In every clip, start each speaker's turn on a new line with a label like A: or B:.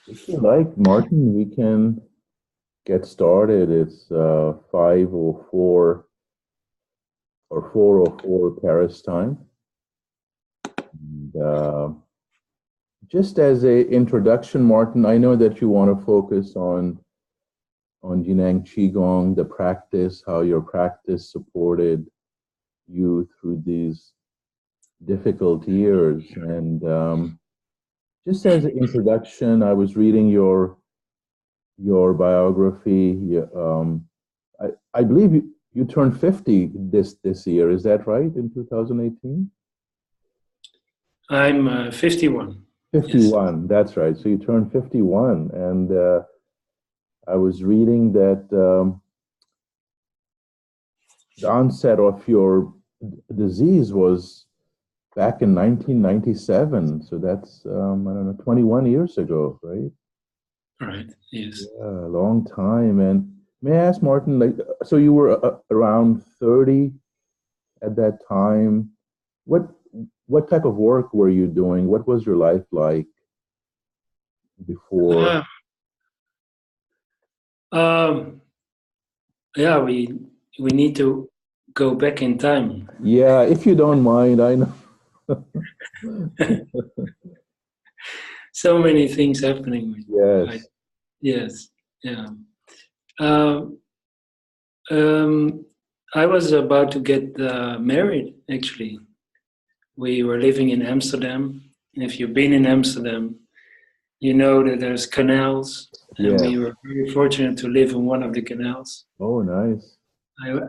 A: If you like, Martin, we can get started. It's 5:04 or 4:04 Paris time. And, just as a introduction, Martin, I know that you want to focus on Zhineng Qigong, the practice, how your practice supported you through these difficult years. And just as an introduction, I was reading your biography. I believe you turned 50 this year. Is that right? In 2018?
B: I'm 51.
A: 51, yes. That's right. So you turned 51. And I was reading that the onset of your disease was back in 1997. So that's, I don't know, 21 years ago, right?
B: Right, yes.
A: Yeah, a long time. And may I ask, Martin, like, so you were around 30 at that time. What type of work were you doing? What was your life like before?
B: Yeah, we need to go back in time.
A: Yeah, if you don't mind, I know.
B: So many things happening.
A: Yes.
B: Yes, yeah. I was about to get married, actually. We were living in Amsterdam. If you've been in Amsterdam, you know that there's canals, and we were very fortunate to live in one of the canals.
A: Oh, nice.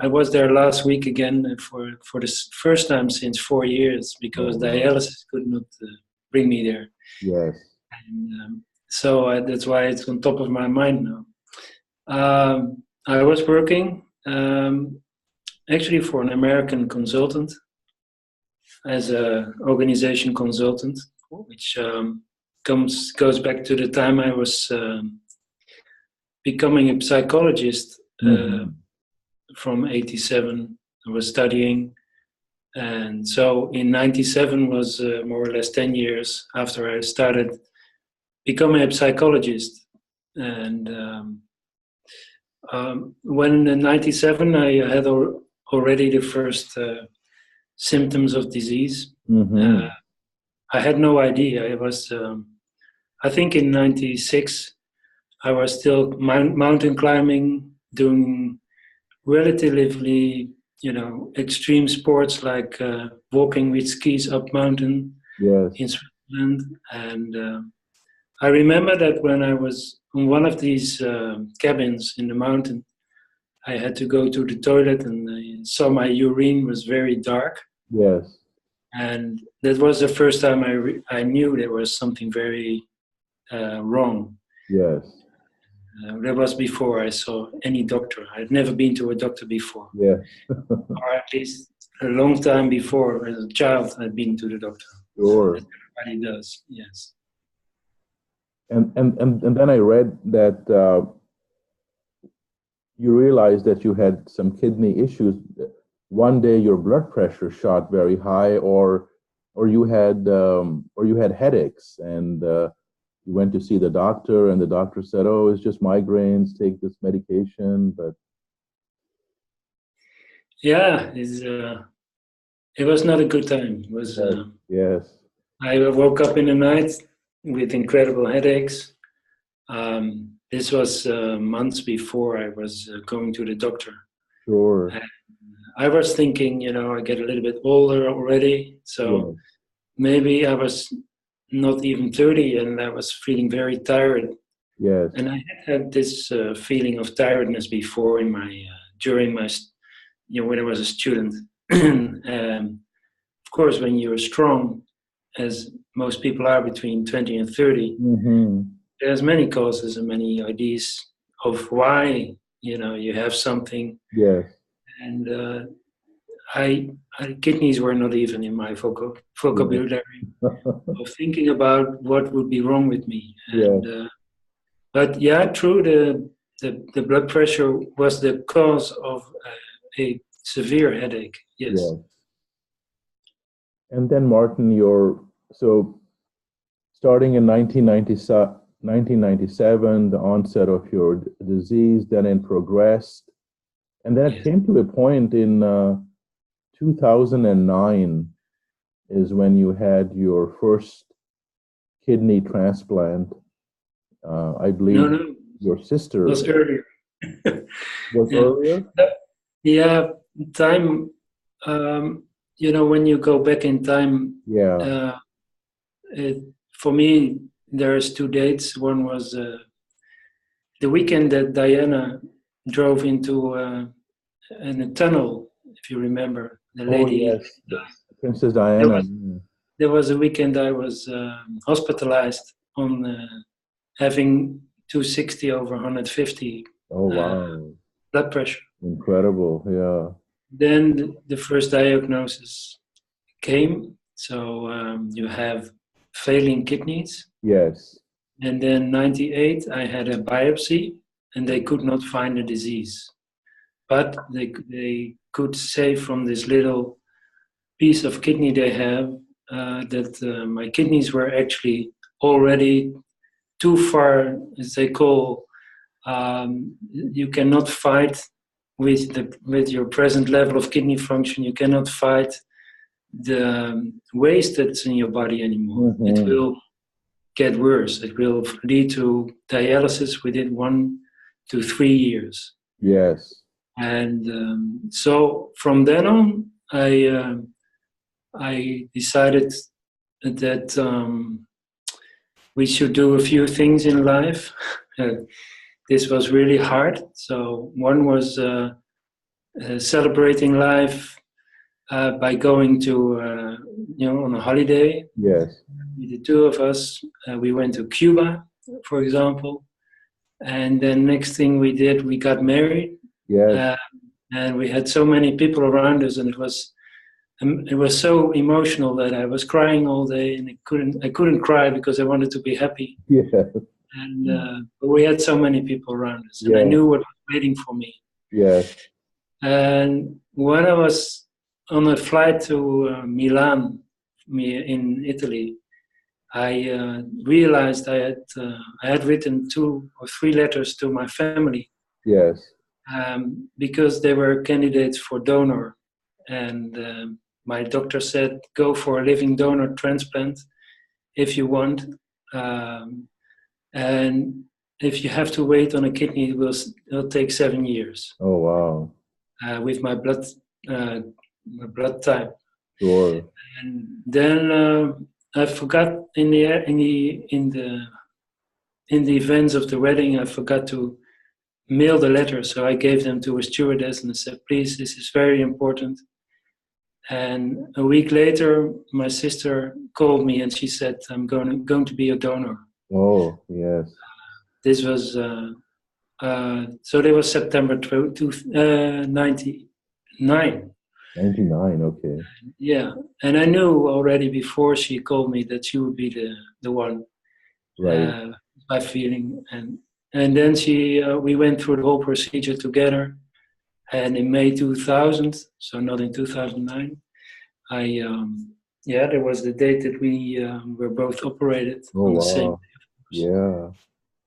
B: I was there last week again for the first time since 4 years, because dialysis could not bring me there.
A: Yes.
B: And so that's why it's on top of my mind now. I was working actually for an American consultant as an organization consultant, which goes back to the time I was becoming a psychologist. From 87, I was studying, and so in 97 was more or less 10 years after I started becoming a psychologist. And when in 97 I had already the first symptoms of disease. I had no idea. It was, I think in 96, I was still mountain climbing, doing relatively, extreme sports like walking with skis up mountain in Switzerland. And I remember that when I was on one of these cabins in the mountain, I had to go to the toilet, and I saw my urine was very dark.
A: Yes.
B: And that was the first time I knew there was something very wrong.
A: Yes.
B: That was before I saw any doctor. I had never been to a doctor before.
A: Yeah.
B: Or at least a long time before, as a child, I'd been to the doctor.
A: Sure.
B: As everybody does, yes.
A: And then I read that you realized that you had some kidney issues. One day your blood pressure shot very high, or you had headaches, and you went to see the doctor, and the doctor said, "Oh, it's just migraines. Take this medication." But
B: yeah, it was not a good time. It was.
A: Yes.
B: I woke up in the night with incredible headaches. This was months before I was going to the doctor.
A: Sure.
B: And I was thinking, I get a little bit older already, so maybe I was not even 30, and I was feeling very tired.
A: Yes.
B: And I had this feeling of tiredness before in my during my, when I was a student. Of course, when you're strong, as most people are between 20 and 30, there's many causes and many ideas of why, you have something.
A: Yes.
B: And kidneys were not even in my vocabulary of thinking about what would be wrong with me. And but yeah, true, the blood pressure was the cause of a severe headache. Yes. And
A: then Martin, so starting in 1997, 1997, the onset of your disease, then it progressed. And then it came to a point in 2009 is when you had your first kidney transplant. I believe your sister
B: was earlier.
A: was earlier?
B: Yeah, time, when you go back in time, for me, there's two dates. One was the weekend that Diana drove into in a tunnel, if you remember, the lady.
A: Oh, yes. Princess Diana.
B: There was a weekend I was hospitalized on having 260/150.
A: Oh, wow.
B: Blood pressure.
A: Incredible, yeah.
B: Then the first diagnosis came. So you have failing kidneys.
A: Yes.
B: And then 98, I had a biopsy, and they could not find a disease. But they could say from this little piece of kidney they have that my kidneys were actually already too far, as they call, you cannot fight with your present level of kidney function. You cannot fight the waste that's in your body anymore. Mm-hmm. It will get worse. It will lead to dialysis within 1 to 3 years.
A: Yes.
B: And so from then on, I decided that we should do a few things in life. This was really hard. So one was celebrating life by going to, on a holiday.
A: Yes.
B: The two of us, we went to Cuba, for example. And then next thing we did, we got married.
A: Yes.
B: And we had so many people around us, and it was so emotional that I was crying all day, and I couldn't cry because I wanted to be happy.
A: Yeah.
B: And but we had so many people around us, and I knew what was waiting for me.
A: Yes.
B: And when I was on a flight to Milan in Italy, I realized I had written 2 or 3 letters to my family.
A: Yes.
B: Because they were candidates for donor, and my doctor said, go for a living donor transplant if you want, and if you have to wait on a kidney, it'll take 7 years.
A: Oh, wow.
B: With my blood type.
A: Sure.
B: And then I forgot in the events of the wedding, I forgot to mail the letter, so I gave them to a stewardess and I said, please, this is very important. And a week later, my sister called me and she said, I'm going to be a donor.
A: Oh, yes.
B: This was, so that was September 99.
A: 99, okay.
B: Yeah, and I knew already before she called me that she would be the one.
A: Right.
B: By feeling, and then we went through the whole procedure together. And in May 2000, so not in 2009, there was the date that we were both operated on the same day.
A: Yeah.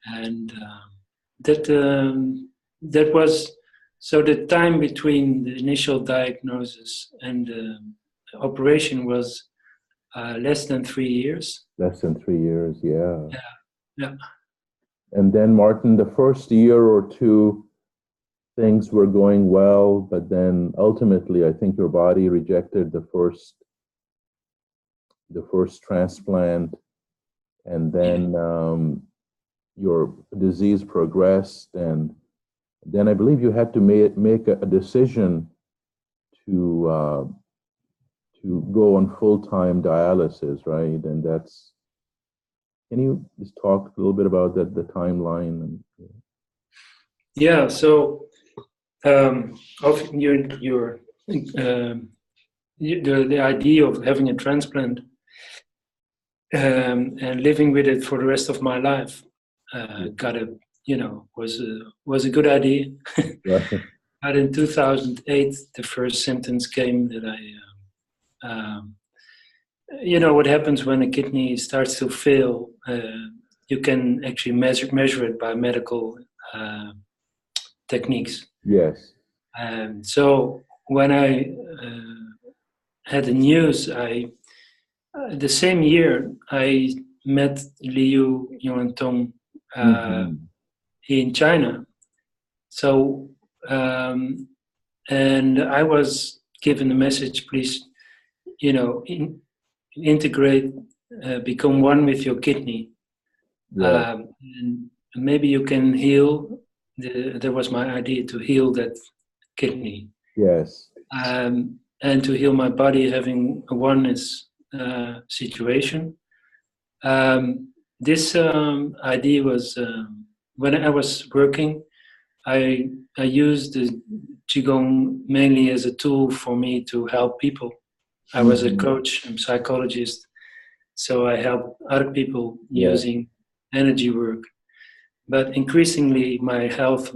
B: And that was, so the time between the initial diagnosis and the operation was less than 3 years.
A: Less than 3 years, yeah.
B: Yeah.
A: And then, Maarten, the first year or two, things were going well, but then ultimately, I think your body rejected the first transplant, and then your disease progressed, and then I believe you had to make a decision to go on full-time dialysis, right? And that's. Can you just talk a little bit about that, the timeline?
B: Yeah. So, of the idea of having a transplant and living with it for the rest of my life, was a good idea.
A: Right.
B: But in 2008, the first symptoms came that what happens when a kidney starts to fail. you can actually measure it by medical techniques.
A: Yes.
B: So when I had the news, the same year I met Liu Yuantong in China. So and I was given the message, please, integrate, become one with your kidney.
A: Yeah.
B: And maybe you can heal. There was my idea to heal that kidney.
A: Yes.
B: And to heal my body, having a oneness situation. This idea was when I was working. I used the Qigong mainly as a tool for me to help people. I was a coach and psychologist, so I helped other people using energy work. But increasingly, my health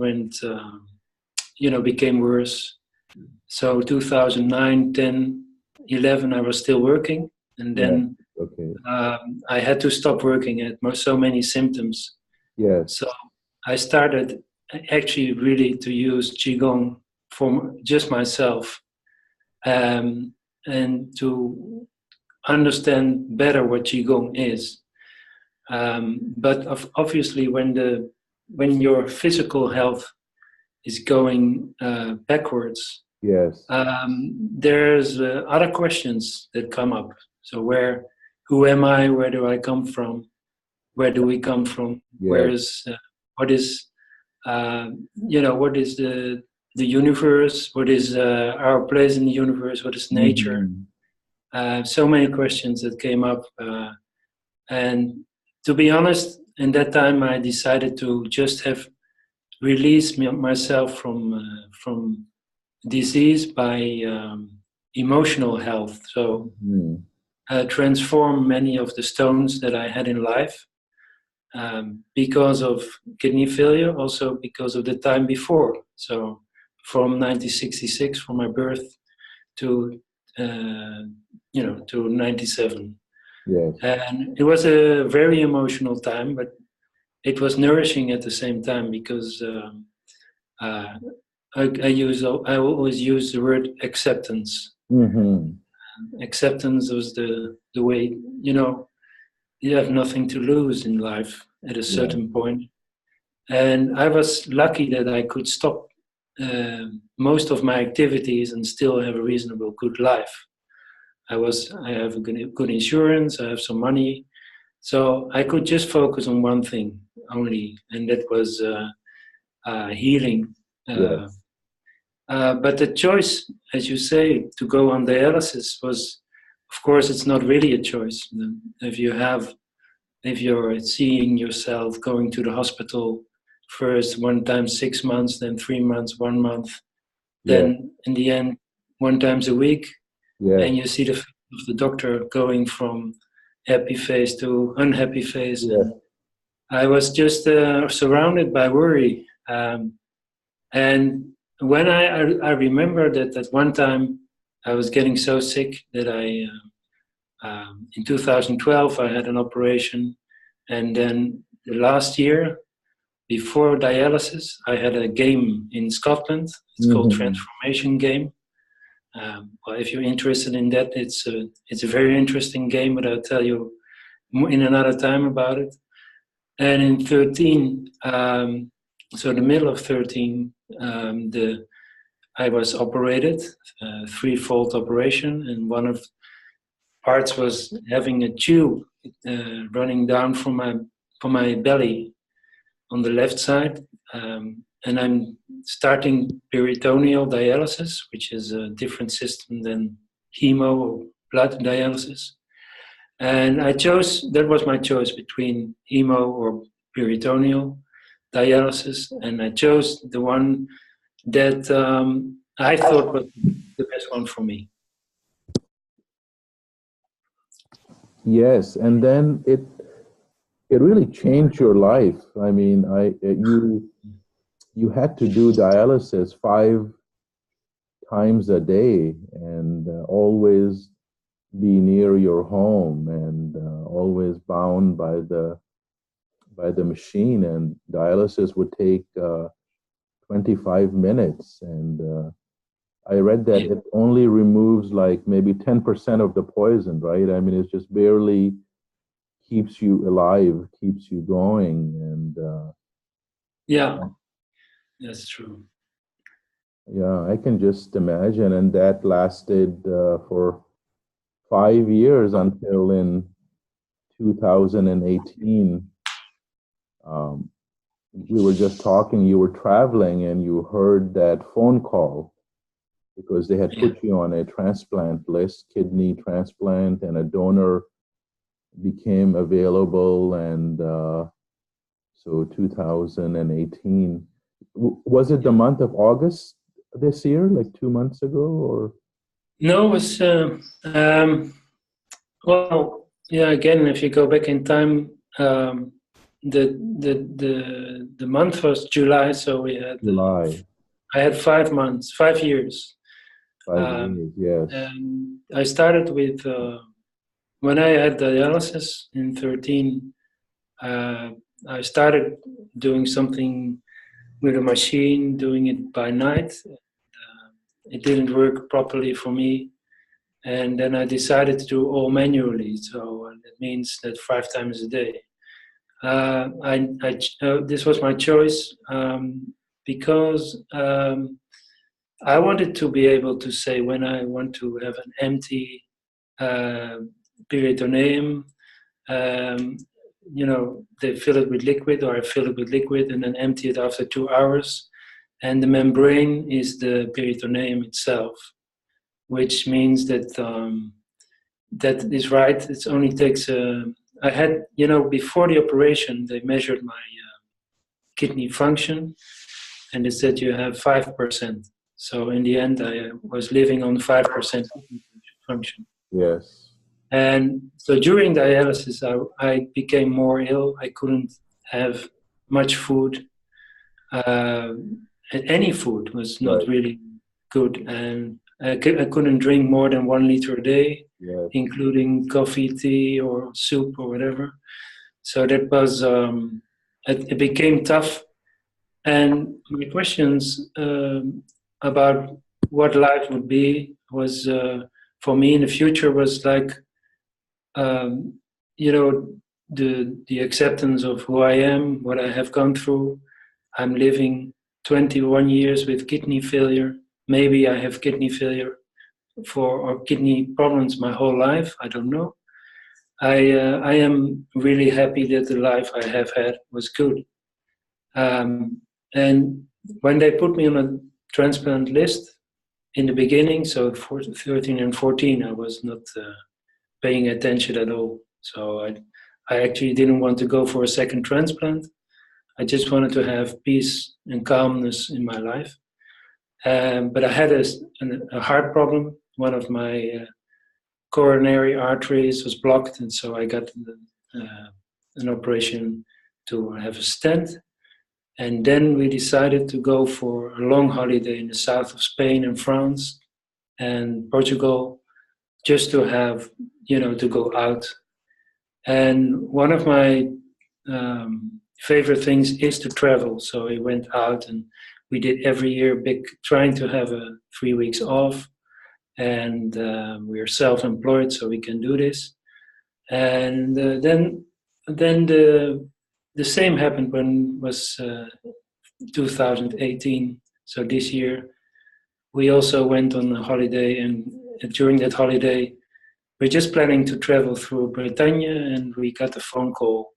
B: became worse. So 2009, 10, 11, I was still working, and then I had to stop working. I had so many symptoms.
A: Yes.
B: So I started actually really to use Qigong for just myself, and to understand better what Qigong is. But obviously, when your physical health is going backwards,
A: yes,
B: there's other questions that come up. So who am I? Where do I come from? Where do we come from?
A: yes.
B: What is what is the universe? What is our place in the universe? What is nature? So many questions that came up, and to be honest, in that time I decided to just have released myself from disease by emotional health. So transform many of the stones that I had in life. Because of kidney failure, also because of the time before. So from 1966, from my birth to to 97.
A: Yes.
B: And it was a very emotional time, but it was nourishing at the same time because I always use the word acceptance. Acceptance was the way, you have nothing to lose in life at a certain point. And I was lucky that I could stop most of my activities and still have a reasonable good life. I have a good insurance, I have some money, so I could just focus on one thing only, and that was healing. But the choice, as you say, to go on dialysis was, of course, it's not really a choice. If you're seeing yourself going to the hospital first, one time 6 months, then 3 months, 1 month, then in the end, 1 time a week, and you see the face of the doctor going from happy face to unhappy face. And I was just surrounded by worry. And when I remember that at one time I was getting so sick that in 2012 I had an operation, and then the last year before dialysis I had a game in Scotland. It's called Transformation Game. Well, if you're interested in that, it's a very interesting game, but I'll tell you in another time about it. And in 13, so the middle of 13, I was operated, threefold operation, and one of parts was having a tube running down from my belly on the left side, and I'm starting peritoneal dialysis, which is a different system than hemo or blood dialysis. And that was my choice between hemo or peritoneal dialysis, and I chose the one that I thought was the best one for me.
A: Yes, and then it really changed your life. I mean, you had to do dialysis 5 times a day, and always be near your home, and always bound by the the machine, and dialysis would take 25 minutes. And I read that it only removes like maybe 10% of the poison, right? I mean, it just barely keeps you alive, keeps you going. And
B: Yeah, that's true.
A: yeah, I can just imagine. And that lasted for 5 years until in 2018. We were just talking, you were traveling and you heard that phone call because they had put you on a transplant list, kidney transplant, and a donor became available. And so 2018. Was it the month of August this year, like 2 months ago, or?
B: No, it was, well, yeah, again, if you go back in time, the month was July, so we had
A: July.
B: I had 5 months, 5 years.
A: 5 years, yes.
B: And I started with when I had dialysis in 13. I started doing something with a machine, doing it by night. It didn't work properly for me, and then I decided to do all manually. So that means that 5 times a day. This was my choice because I wanted to be able to say when I want to have an empty peritoneum, they fill it with liquid, or I fill it with liquid and then empty it after 2 hours. And the membrane is the peritoneum itself, which means that that is right. It only takes I had, before the operation, they measured my kidney function, and they said you have 5%. So in the end, I was living on 5% function.
A: Yes.
B: And so during dialysis, I became more ill. I couldn't have much food. Any food was not really good. And I couldn't drink more than 1 liter a day, including coffee, tea, or soup, or whatever. So that was, it became tough. And my questions about what life would be was, for me in the future, was like, the acceptance of who I am, what I have gone through. I'm living 21 years with kidney failure. Maybe I have kidney failure or kidney problems my whole life. I don't know. I am really happy that the life I have had was good. And when they put me on a transplant list in the beginning, so for 13 and 14, I was not paying attention at all. So I actually didn't want to go for a second transplant. I just wanted to have peace and calmness in my life. But I had a heart problem. One of my coronary arteries was blocked, and so I got an operation to have a stent. And then we decided to go for a long holiday in the south of Spain and France and Portugal, just to have, to go out. And one of my favorite things is to travel. So we went out, and we did every year trying to have 3 weeks off. And we are self-employed, so we can do this. And then the same happened when was 2018. So this year, we also went on a holiday, and during that holiday, we're just planning to travel through Bretagne, and we got a phone call,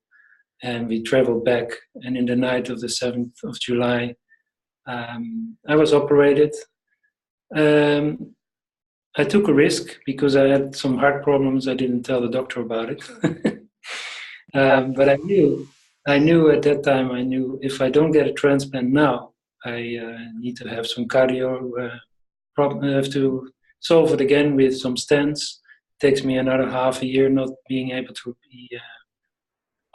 B: and we traveled back. And in the night of the 7th of July, I was operated. I took a risk because I had some heart problems. I didn't tell the doctor about it. But I knew at that time, if I don't get a transplant now, I need to have some cardio problem. I have to solve it again with some stents. It takes me another half a year not being able to be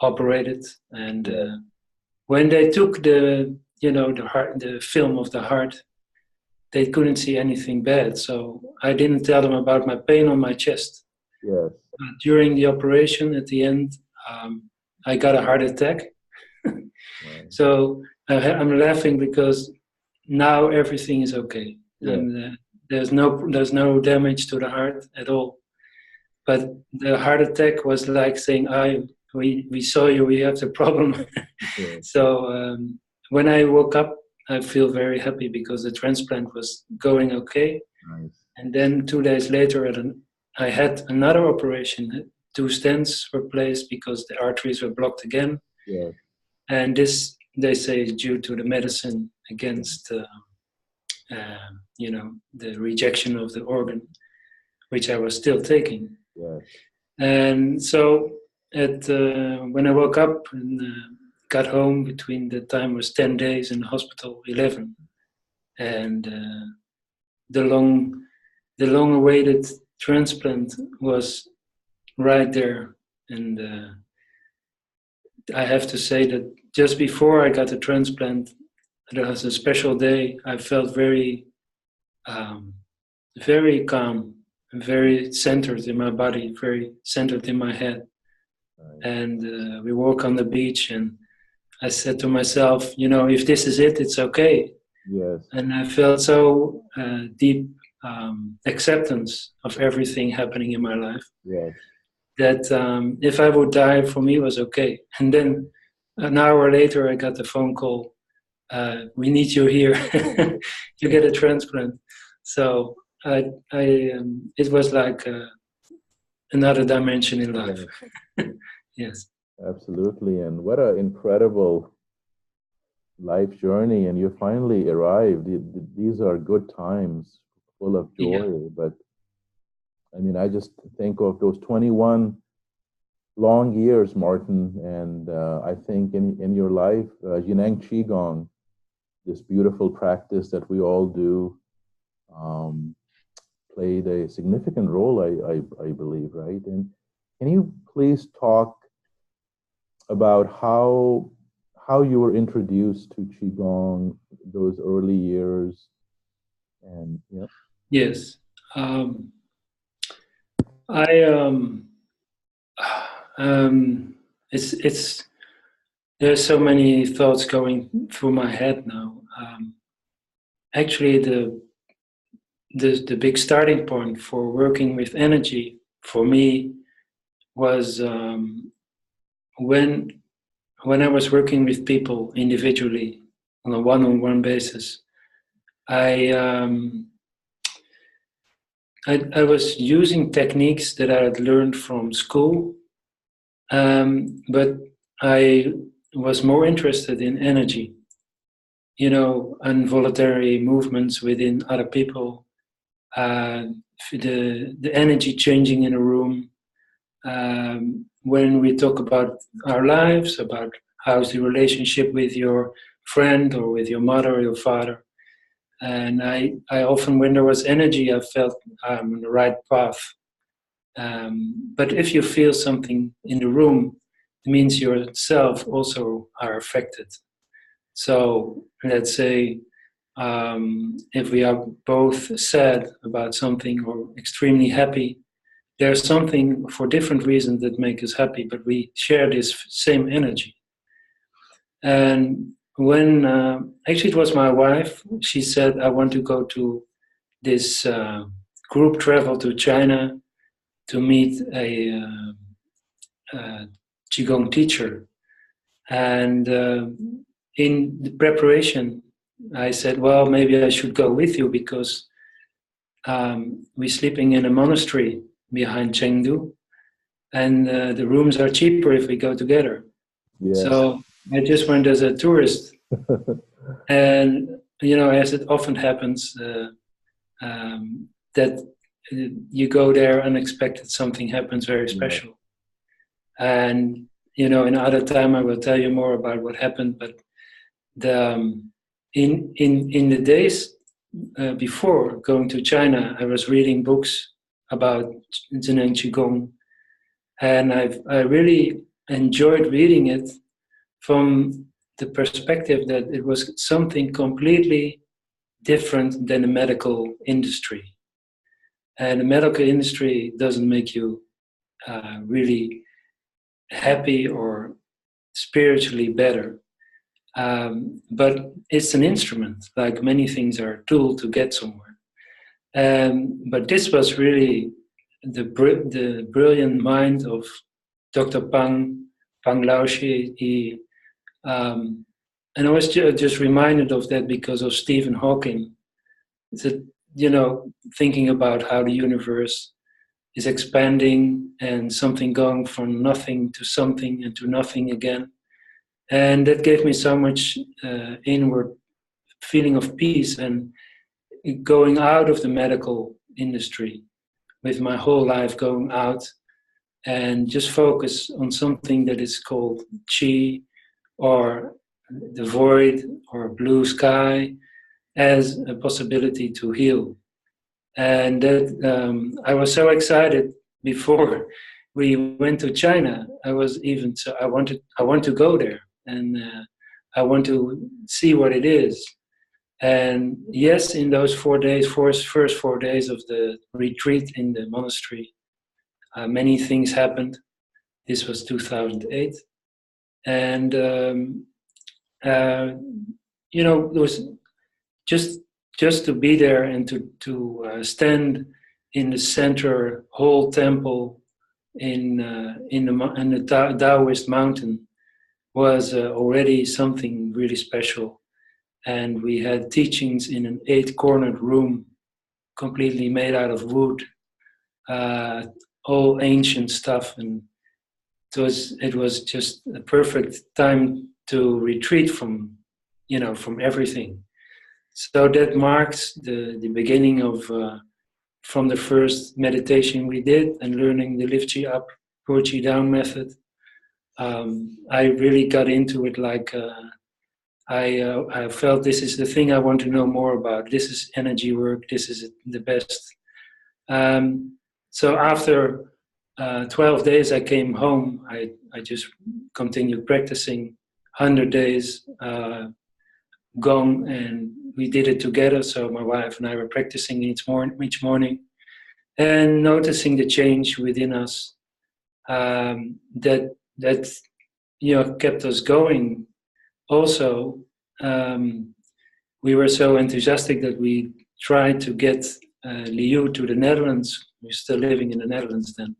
B: operated. And when they took the film of the heart, they couldn't see anything bad. So I didn't tell them about my pain on my chest.
A: Yes.
B: During the operation, at the end, I got a heart attack.
A: Right.
B: So I'm laughing because now everything is okay,
A: Yeah.
B: and there's no damage to the heart at all. But the heart attack was like saying, we saw you, we have the problem."
A: Yeah.
B: So when I woke up, I feel very happy because the transplant was going okay.
A: Nice.
B: And then 2 days later, I had another operation. 2 stents were placed because the arteries were blocked again.
A: Yeah.
B: And this, they say, is due to the medicine against, the rejection of the organ, which I was still taking.
A: Yes.
B: And so when I woke up and got home, between the time was 10 days in the hospital, 11, and the long-awaited transplant was right there. And I have to say that just before I got the transplant, there was a special day. I felt very, very calm, very centered in my body, very centered in my head.
A: Right.
B: And we walk on the beach, and I said to myself, if this is it, it's okay.
A: Yes.
B: And I felt so deep acceptance of everything happening in my life.
A: Yes.
B: That if I would die, for me, was okay. And then an hour later, I got the phone call. We need you here. You get a transplant. So it was like another dimension in life.
A: Yes.
B: Yes.
A: Absolutely. And what an incredible life journey. And you finally arrived. These are good times, full of joy.
B: Yeah.
A: But I mean, I just think of those 21 long years, Maarten. And I think in your life, Zhineng Qigong, this beautiful practice that we all do, played a significant role, I believe, right? And can you please talk about how you were introduced to Qigong, those early years, and yeah.
B: Yes. It's there's so many thoughts going through my head now. Actually, the big starting point for working with energy for me was when I was working with people individually on a one-on-one basis. I was using techniques that I had learned from school, but I was more interested in energy, involuntary movements within other people, the energy changing in a room. When we talk about our lives, about how's the relationship with your friend or with your mother or your father. And I often, when there was energy, I felt I'm on the right path. But if you feel something in the room, it means yourself also are affected. So let's say if we are both sad about something or extremely happy, there's something for different reasons that make us happy, but we share this same energy. And when actually it was my wife, she said, I want to go to this group travel to China to meet a Qigong teacher. And in the preparation, I said, well, maybe I should go with you because we're sleeping in a monastery behind Chengdu, and the rooms are cheaper if we go together.
A: Yes.
B: So I just went as a tourist. And, as it often happens, that you go there unexpected, something happens very special. Yeah. And, in other time I will tell you more about what happened, but in the days before going to China, I was reading books about Zhineng Qigong, and I really enjoyed reading it from the perspective that it was something completely different than the medical industry. And the medical industry doesn't make you really happy or spiritually better. But it's an instrument, like many things are a tool to get somewhere. But this was really the brilliant mind of Dr. Pang Laoshi. And I was just reminded of that because of Stephen Hawking. That, thinking about how the universe is expanding and something going from nothing to something and to nothing again. And that gave me so much inward feeling of peace, and going out of the medical industry with my whole life, going out and just focus on something that is called Qi, or the void, or blue sky, as a possibility to heal. And that I was so excited before we went to China. I want to go there, and I want to see what it is. And yes, in those first 4 days of the retreat in the monastery, many things happened. This was 2008, and it was just to be there and to stand in the center whole temple in the Taoist mountain was already something really special. And we had teachings in an 8-cornered room, completely made out of wood, all ancient stuff, and it was just a perfect time to retreat from everything. So that marks the beginning of from the first meditation we did, and learning the lift Qi up, pour Qi down method. I really got into it like. I felt this is the thing I want to know more about. This is energy work. This is the best. So after 12 days, I came home. I just continued practicing 100 days Gong, and we did it together. So my wife and I were practicing each morning, and noticing the change within us that kept us going. Also, we were so enthusiastic that we tried to get Liu to the Netherlands. We're still living in the Netherlands then.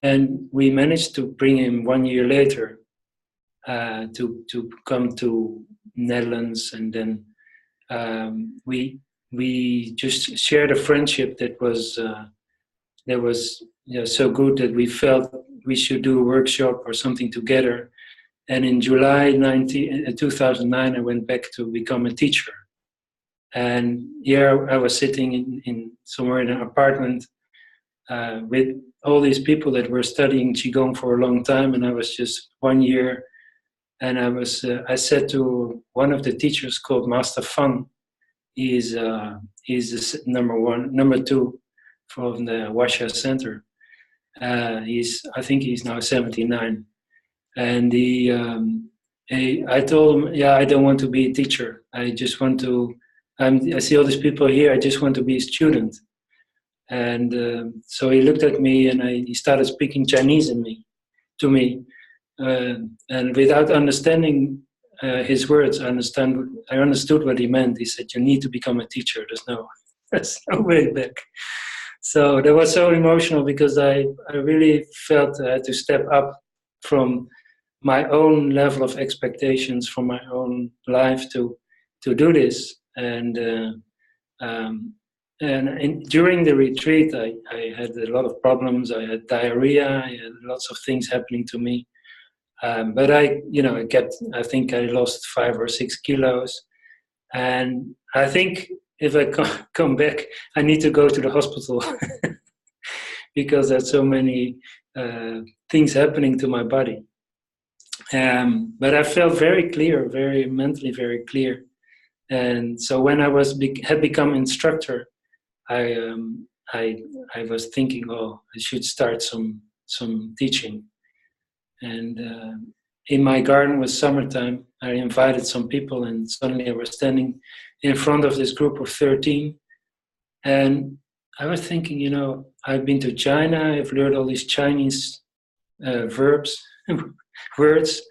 B: And we managed to bring him 1 year later to come to Netherlands. And then we just shared a friendship that was so good that we felt we should do a workshop or something together. And in July 2009, I went back to become a teacher. And here I was sitting in somewhere in an apartment with all these people that were studying Qigong for a long time. And I was just 1 year. And I said to one of the teachers called Master Fang, he's the number two from the Washa Center. I think he's now 79. And I told him, I don't want to be a teacher. I just want to, I see all these people here, I just want to be a student. And so he looked at me, and he started speaking Chinese to me. And without understanding his words, I understood what he meant. He said, you need to become a teacher. There's no way back. So that was so emotional, because I really felt I had to step up from my own level of expectations from my own life to do this. And during the retreat, I had a lot of problems. I had diarrhea. I had lots of things happening to me. But I think I lost 5 or 6 kilos. And I think if I come back, I need to go to the hospital because there's so many things happening to my body. But I felt very clear, very mentally very clear. And so when I had become instructor, I was thinking, I should start some teaching. And in my garden was summertime. I invited some people, and suddenly I was standing in front of this group of 13. And I was thinking, I've been to China. I've learned all these Chinese verbs. words,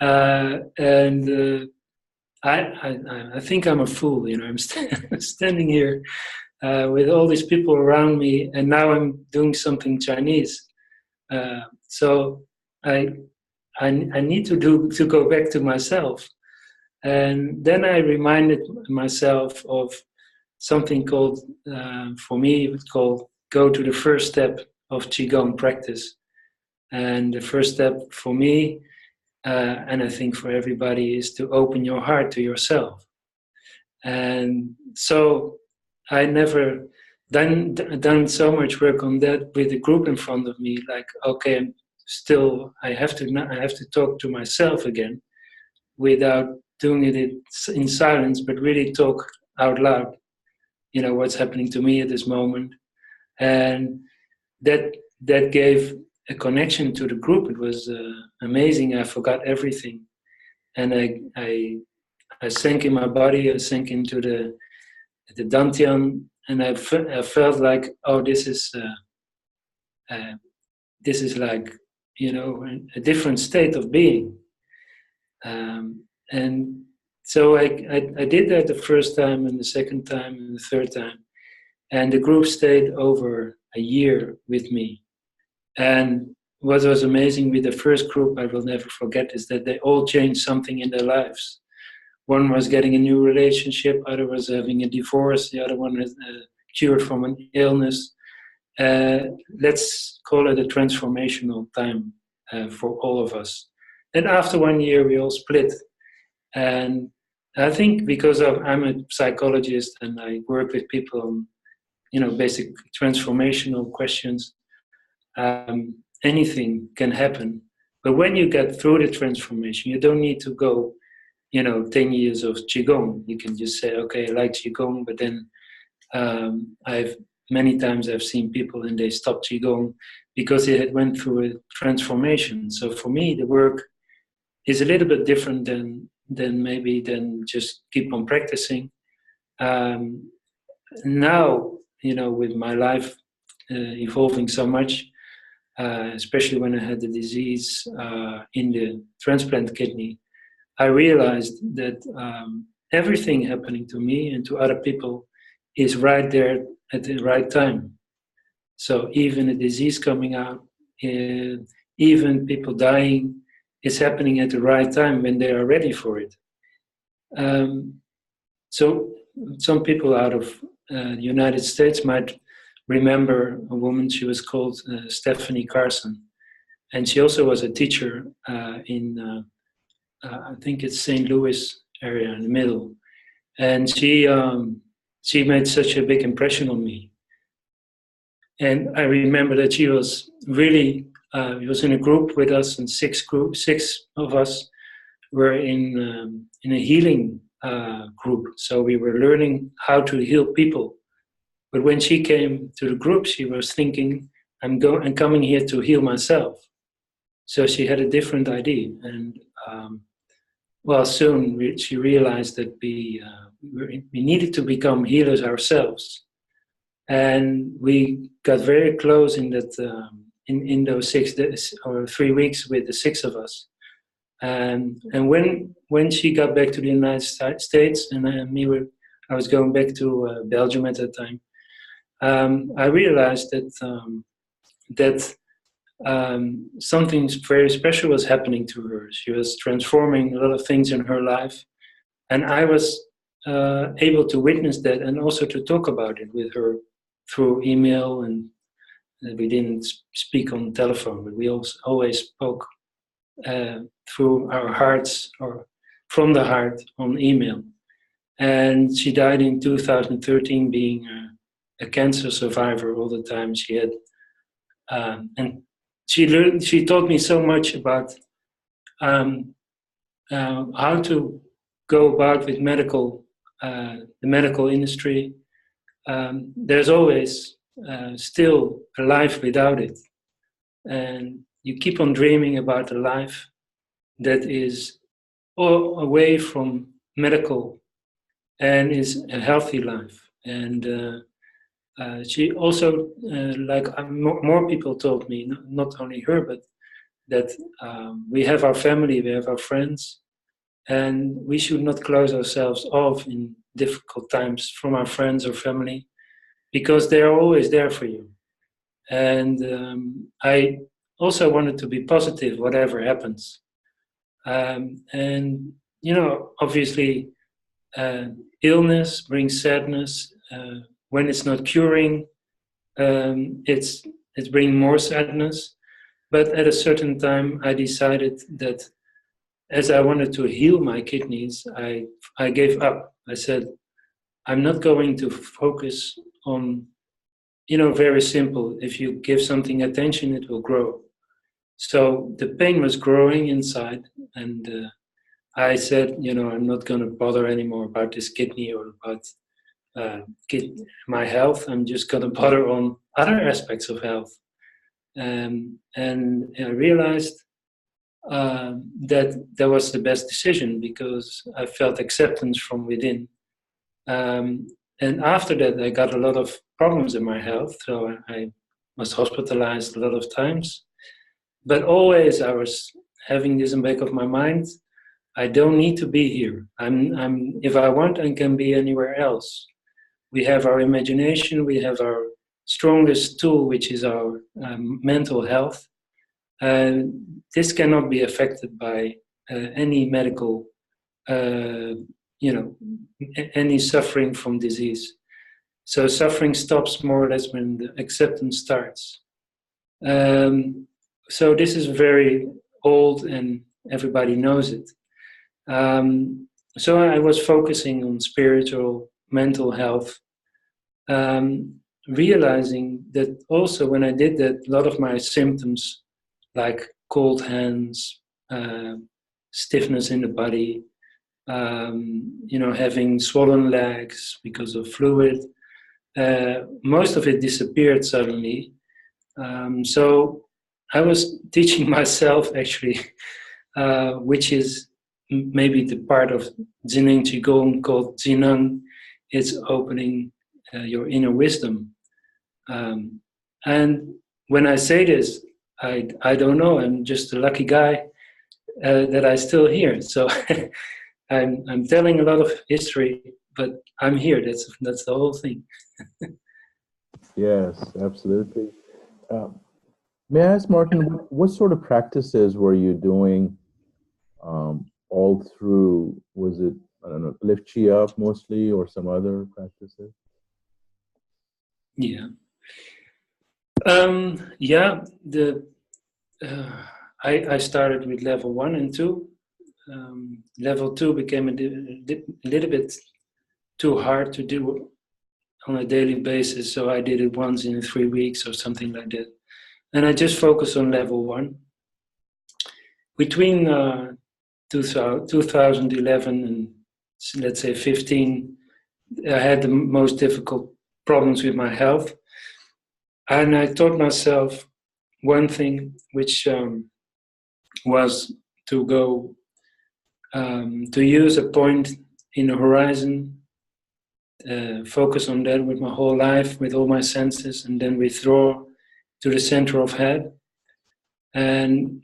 B: and I think I'm a fool. I'm standing here with all these people around me, and now I'm doing something Chinese. So I need to go back to myself, and then I reminded myself of something called, for me, it's called go to the first step of Qigong practice. And the first step for me, and I think for everybody, is to open your heart to yourself. And so I never done so much work on that with a group in front of me. Like, okay, I have to talk to myself again, without doing it in silence, but really talk out loud. What's happening to me at this moment, and that gave a connection to the group. It was amazing. I forgot everything, and I sank in my body. I sank into the dantian, and I felt like, oh, this is like a different state of being, and so I did that the first time, and the second time, and the third time, and the group stayed over a year with me. And what was amazing with the first group, I will never forget, is that they all changed something in their lives. One was getting a new relationship, other was having a divorce, the other one was cured from an illness. Let's call it a transformational time for all of us. And after 1 year, we all split. And I think because I'm a psychologist and I work with people on, basic transformational questions, anything can happen. But when you get through the transformation, you don't need to go 10 years of Qigong. You can just say, okay, I like Qigong, but then many times I've seen people and they stop Qigong because they had went through a transformation. So for me, the work is a little bit different than just keep on practicing. Now, with my life evolving so much, especially when I had the disease in the transplant kidney, I realized that everything happening to me and to other people is right there at the right time. So even a disease coming out, even people dying, is happening at the right time when they are ready for it. So some people out of the United States might remember a woman. She was called Stephanie Carson, and she also was a teacher in I think it's St. Louis area in the middle, and she made such a big impression on me. And I remember that she was really was in a group with us, and six of us were in a healing group. So we were learning how to heal people. But when she came to the group, she was thinking, I'm coming here to heal myself. So she had a different idea. And soon she realized that we needed to become healers ourselves. And we got very close in that in those 6 days or 3 weeks with the 6 of us. And when she got back to the United States, and I was going back to Belgium at that time, I realized that something very special was happening to her. She was transforming a lot of things in her life, and I was able to witness that and also to talk about it with her through email. And we didn't speak on the telephone, but we always spoke through our hearts or from the heart on email. And she died in 2013, being a cancer survivor all the time. She had, and she taught me so much about how to go about with the medical industry. There's always still a life without it. And you keep on dreaming about a life that is away from medical and is a healthy life. And she also, like more people told me, not only her, but that we have our family, we have our friends, and we should not close ourselves off in difficult times from our friends or family, because they are always there for you. And I also wanted to be positive, whatever happens. And, you know, obviously, illness brings sadness. When it's not curing, it's bringing more sadness. But at a certain time, I decided that as I wanted to heal my kidneys, I gave up. I said, I'm not going to focus on, you know, very simple. If you give something attention, it will grow. So the pain was growing inside, and I said, you know, I'm not going to bother anymore about this kidney or about my health. I'm just going to bother on other aspects of health. And I realized that was the best decision, because I felt acceptance from within. And after that, I got a lot of problems in my health. So I was hospitalized a lot of times. But always I was having this in the back of my mind. I don't need to be here. If I want, I can be anywhere else. We have our imagination. We have our strongest tool, which is our mental health. This cannot be affected by any medical, any suffering from disease. So suffering stops more or less when the acceptance starts. So this is very old and everybody knows it. So I was focusing on spiritual, mental health, realizing that also when I did that, a lot of my symptoms like cold hands, stiffness in the body, having swollen legs because of fluid, most of it disappeared suddenly. So I was teaching myself actually, which is maybe the part of Zhineng Qigong called Zhineng. It's opening your inner wisdom. And when I say this, I don't know, I'm just a lucky guy that I still hear. So I'm telling a lot of history, but I'm here. That's the whole thing.
A: Yes, absolutely. May I ask, Maarten, what sort of practices were you doing all through? Was it, I don't know, lift chi up mostly, or some other practices?
B: Yeah. I started with level 1 and 2. Level 2 became a little bit too hard to do on a daily basis, so I did it once in 3 weeks or something like that. And I just focused on level 1. Between 2011 and let's say 15, I had the most difficult problems with my health. And I taught myself one thing, which was to go to use a point in the horizon, focus on that with my whole life, with all my senses, and then withdraw to the center of head, and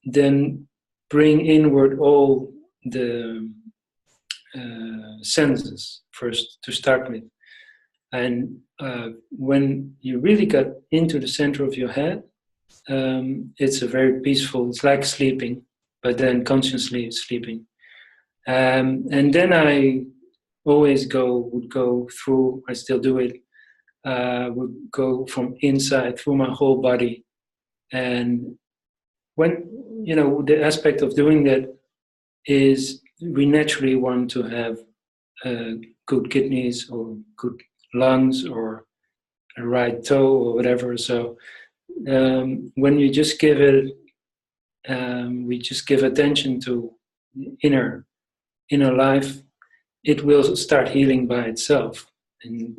B: then bring inward all the senses first to start with. And when you really got into the center of your head, it's a very peaceful, it's like sleeping, but then consciously sleeping. And then I always would go through, I still do it, would go from inside through my whole body. And when, the aspect of doing that is we naturally want to have good kidneys or good lungs or a right toe or whatever. So when you just give it, we just give attention to inner life, it will start healing by itself. And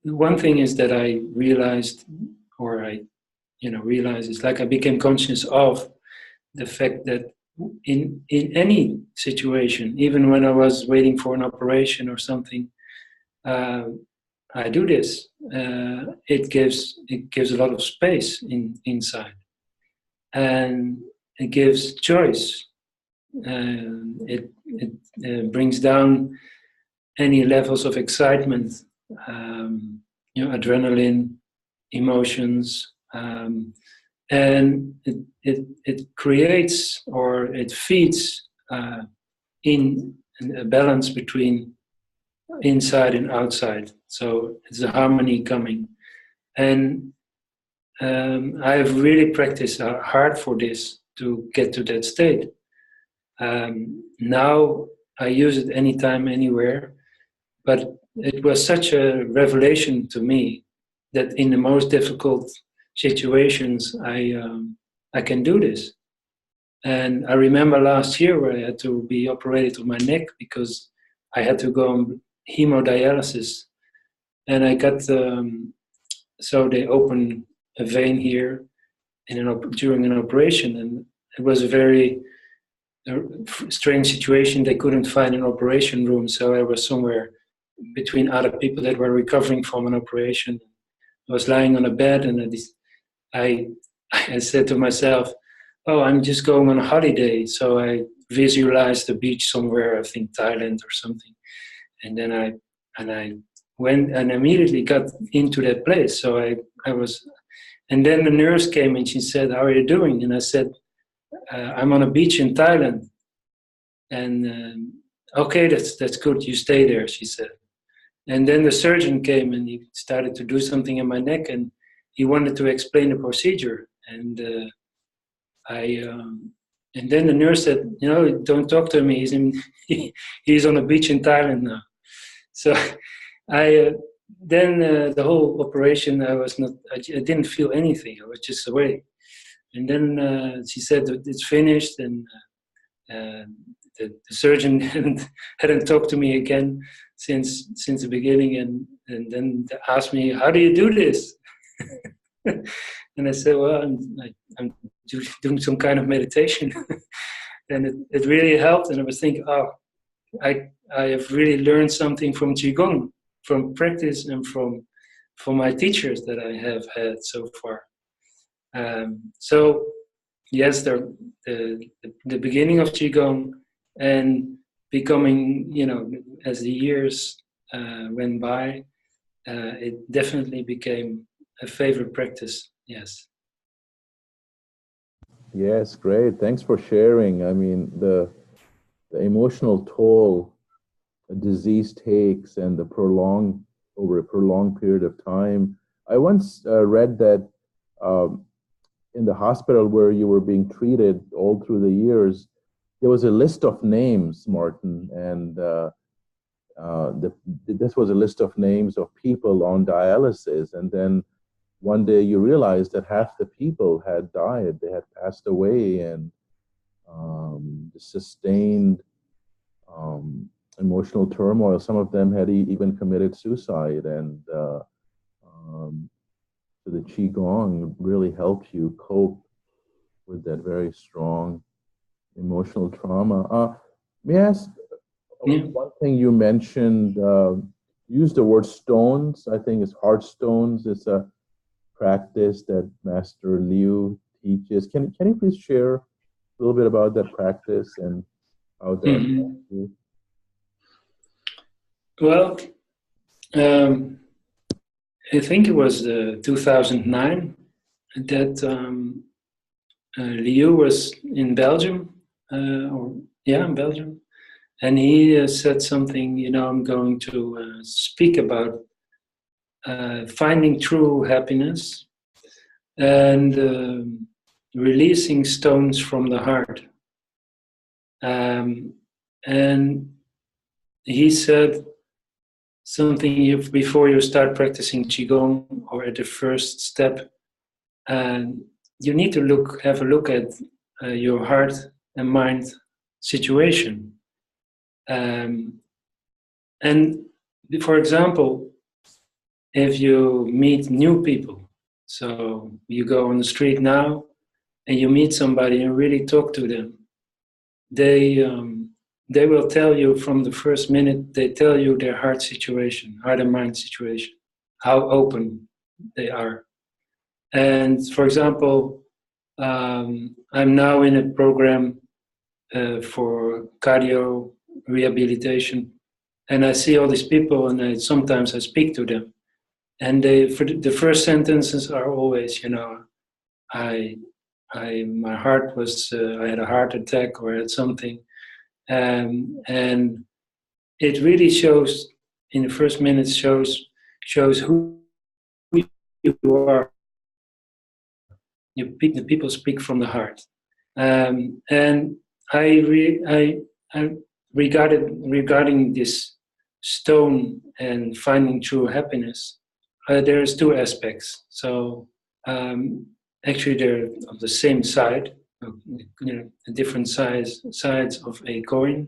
B: one thing is that I realized, or I realized, it's like I became conscious of the fact that in any situation, even when I was waiting for an operation or something, I do this. It gives a lot of space inside. and it gives choice. It brings down any levels of excitement, adrenaline, emotions, and it creates, or it feeds in a balance between inside and outside. So it's a harmony coming. And I've really practiced hard for this to get to that state. Now I use it anytime, anywhere, but it was such a revelation to me that in the most difficult situations I can do this. And I remember last year where I had to be operated on my neck because I had to go on hemodialysis, and I got so they opened a vein here during an operation, and it was a very strange situation. They couldn't find an operation room, so I was somewhere between other people that were recovering from an operation. I was lying on a bed, and I said to myself, "Oh, I'm just going on a holiday." So I visualized the beach somewhere, I think Thailand or something, and then I went and immediately got into that place. So I was, and then the nurse came and she said, "How are you doing?" And I said, "I'm on a beach in Thailand." And okay, that's good. You stay there, she said. And then the surgeon came and he started to do something in my neck, and he wanted to explain the procedure. And and then the nurse said, "Don't talk to him. He's on a beach in Thailand now." So then the whole operation, I didn't feel anything. I was just away. And then she said that it's finished, and the surgeon hadn't talked to me again since the beginning, and then they asked me, "How do you do this?" And I said, "Well, I'm doing some kind of meditation." And it really helped, and I was thinking, oh, I have really learned something from Qigong, from practice, and from my teachers that I have had so far. So yes, the beginning of Qigong, and becoming, as the years went by, it definitely became a favorite practice. Yes.
A: Yes, great. Thanks for sharing. I mean, the emotional toll a disease takes, and over a prolonged period of time. I once read that in the hospital where you were being treated all through the years, there was a list of names, Maarten, and this was a list of names of people on dialysis. And then one day you realized that half the people had died, they had passed away, and the sustained emotional turmoil. Some of them had even committed suicide, and so the Qigong really helps you cope with that very strong emotional trauma. May I ask, one thing you mentioned, used the word stones. I think it's heart stones. It's a practice that Master Liu teaches. Can you please share a little bit about that practice and how that helps you?
B: Well, I think it was 2009 that Liu was in Belgium, in Belgium, and he said something. I'm going to speak about finding true happiness and releasing stones from the heart. And he said something before you start practicing Qigong, or at the first step, you need to have a look at your heart and mind situation. And for example, if you meet new people, so you go on the street now and you meet somebody and really talk to them, they will tell you from the first minute, they tell you their heart and mind situation, how open they are. And for example, I'm now in a program for cardio rehabilitation, and I see all these people, and sometimes I speak to them, and for the first sentences are always, my heart was, I had a heart attack or had something, and it really shows in the first minutes shows who you are. The people speak from the heart, and I regarding this stone and finding true happiness. There's two aspects. So actually, they're of the same side, different sides of a coin,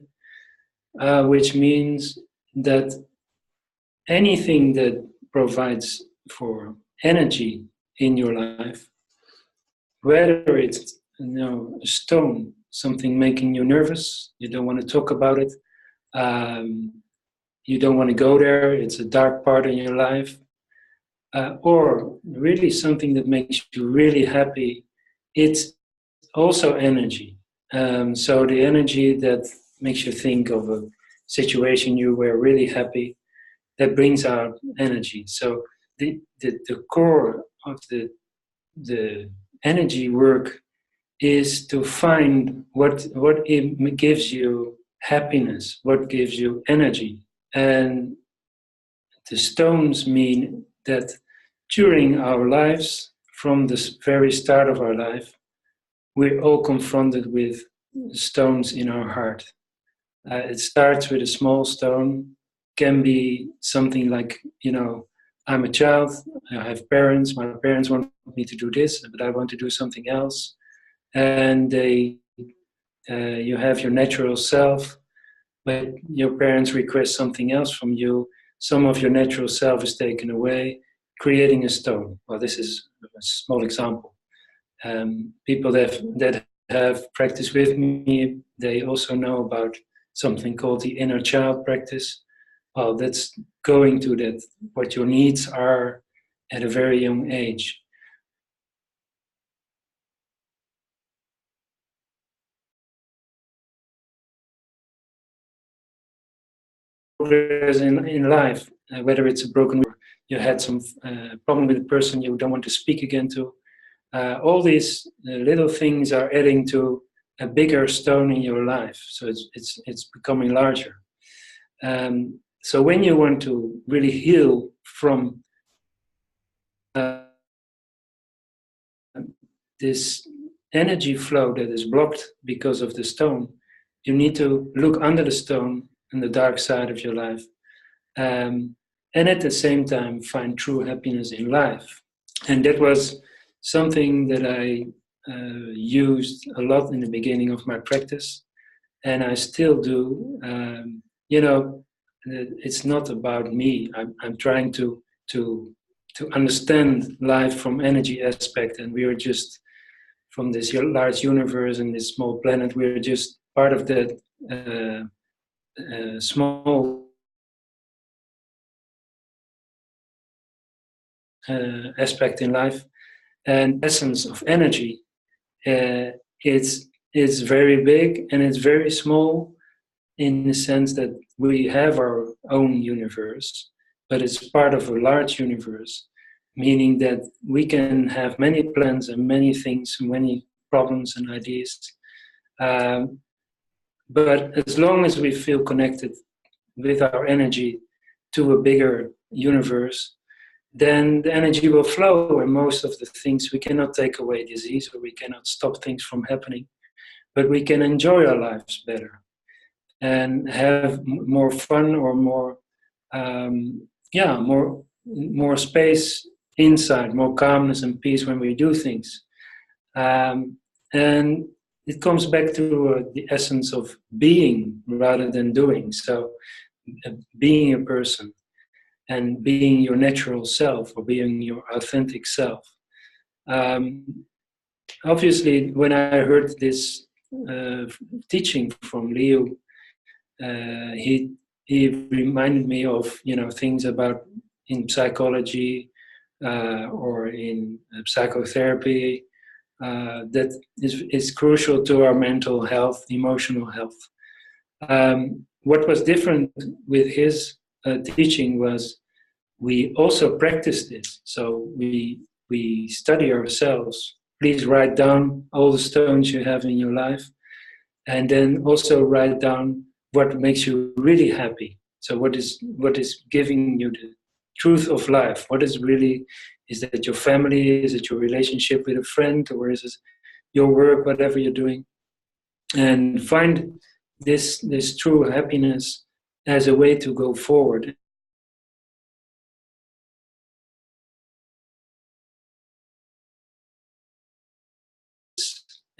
B: which means that anything that provides for energy in your life, whether it's a stone, something making you nervous, you don't want to talk about it, you don't want to go there, it's a dark part in your life, or really something that makes you really happy, it's also energy. So the energy that makes you think of a situation you were really happy, that brings out energy. So the core of the energy work is to find what it gives you happiness, what gives you energy. And the stones mean that during our lives, from the very start of our life, we're all confronted with stones in our heart. It starts with a small stone, can be something like, I'm a child, I have parents, my parents want me to do this, but I want to do something else. And you have your natural self, but your parents request something else from you. Some of your natural self is taken away, creating a stone. Well, this is a small example. People that have practiced with me, they also know about something called the inner child practice. Well, that's going to that, what your needs are at a very young age. In life, whether it's a broken, you had some problem with a person you don't want to speak again to, all these little things are adding to a bigger stone in your life. So it's becoming larger. So when you want to really heal from this energy flow that is blocked because of the stone, you need to look under the stone and the dark side of your life, and at the same time find true happiness in life. And that was something that I used a lot in the beginning of my practice, and I still do. It's not about me. I'm trying to understand life from energy aspect, and we are just from this large universe and this small planet. We're just part of that small aspect in life. And essence of energy, it's very big and it's very small, in the sense that we have our own universe, but it's part of a large universe, meaning that we can have many plans and many things, many problems and ideas. But as long as we feel connected with our energy to a bigger universe, then the energy will flow, and most of the things we cannot take away disease, or we cannot stop things from happening, but we can enjoy our lives better and have more fun, or more space inside, more calmness and peace when we do things. And it comes back to the essence of being rather than doing. So being a person and being your natural self, or being your authentic self. Obviously, when I heard this teaching from Liu, he reminded me of things about in psychology or in psychotherapy, that is crucial to our mental health, emotional health. What was different with his teaching was we also practice this. So we study ourselves. Please write down all the stones you have in your life, and then also write down what makes you really happy. So what is giving you the truth of life? What is really, is that your family? Is it your relationship with a friend? Or is it your work, whatever you're doing? And find this true happiness as a way to go forward.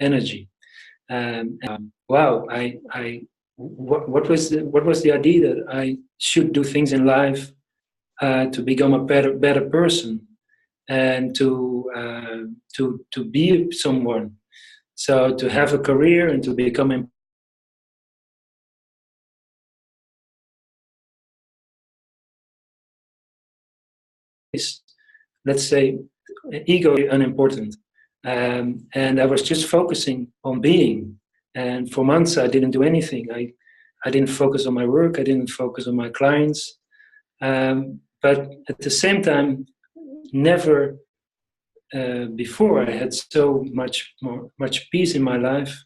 B: Energy. Wow, what was the idea that I should do things in life to become a better person and to be someone. So to have a career and to become, let's say, ego is unimportant. And I was just focusing on being. And for months I didn't do anything. I didn't focus on my work. I didn't focus on my clients. But at the same time, never before I had so much peace in my life.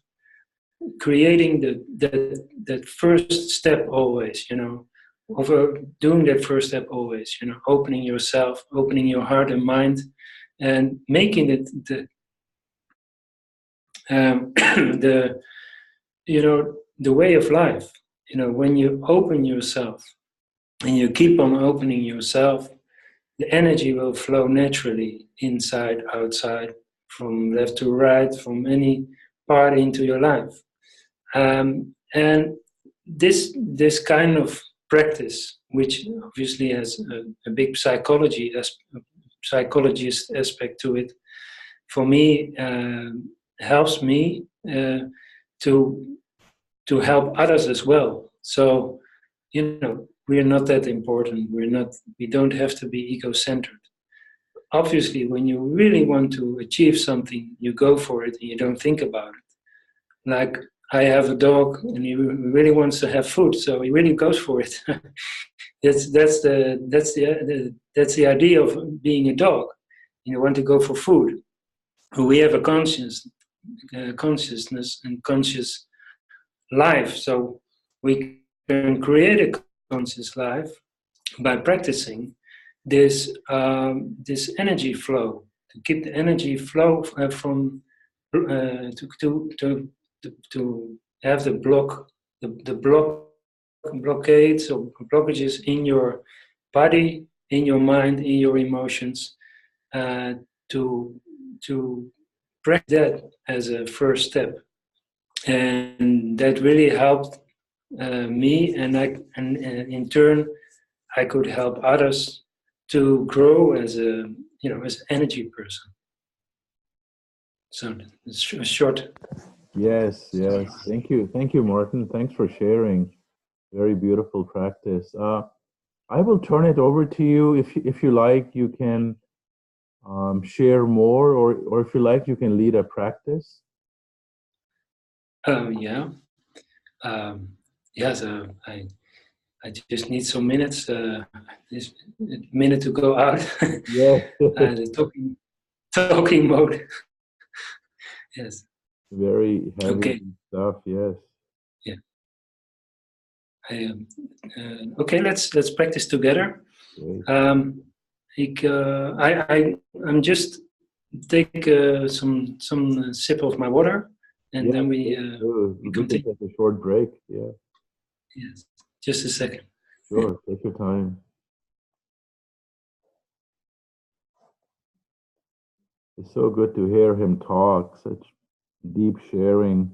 B: Creating that first step always, over doing that first step always, opening yourself, opening your heart and mind, and making it the the way of life. When you open yourself and you keep on opening yourself, the energy will flow naturally, inside, outside, from left to right, from any part into your life. And this kind of practice, which obviously has a big psychologist aspect to it, for me helps me to help others as well. So we're not that important. We don't have to be ego-centered. Obviously, when you really want to achieve something, you go for it and you don't think about it. Like, I have a dog and he really wants to have food, so he really goes for it. that's the idea of being a dog. You want to go for food. We have a consciousness and conscious life, so we can create a conscious life by practicing this energy flow, to keep the energy flow from to have the blockades or blockages in your body, in your mind, in your emotions, to practice that as a first step. And that really helped me, and in turn I could help others to grow as as an energy person. So it's a short.
A: Yes, yes. Thank you, Maarten. Thanks for sharing. Very beautiful practice. I will turn it over to you. If you like, you can share more, or if you like, you can lead a practice.
B: Yeah. Yes. I just need some minutes. This minute to go out.
A: Yeah.
B: The talking mode. Yes.
A: Very heavy
B: Okay.
A: stuff. Yes.
B: Yeah. Okay. Let's practice together.
A: Great.
B: I'm just take some sip of my water, and
A: Yeah.
B: then we
A: We can
B: continue.
A: take a short break. Yeah.
B: Yes. Just a second.
A: Sure. Take your time. It's so good to hear him talk. Such deep sharing.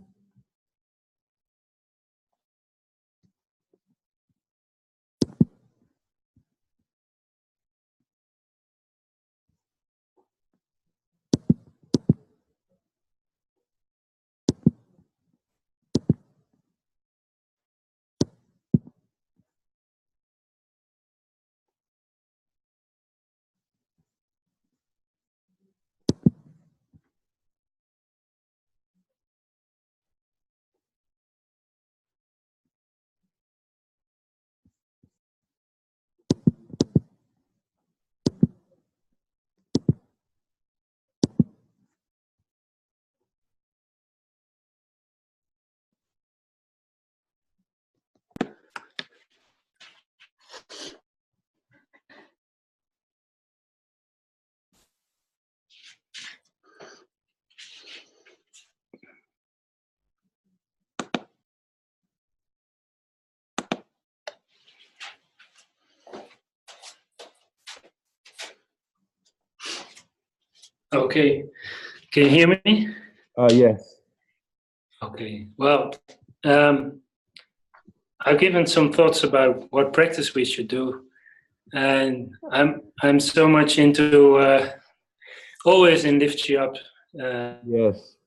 B: Okay. Can you hear me?
A: Yes.
B: Okay. Well, I've given some thoughts about what practice we should do, and I'm so much into always in lift you up
A: Yes.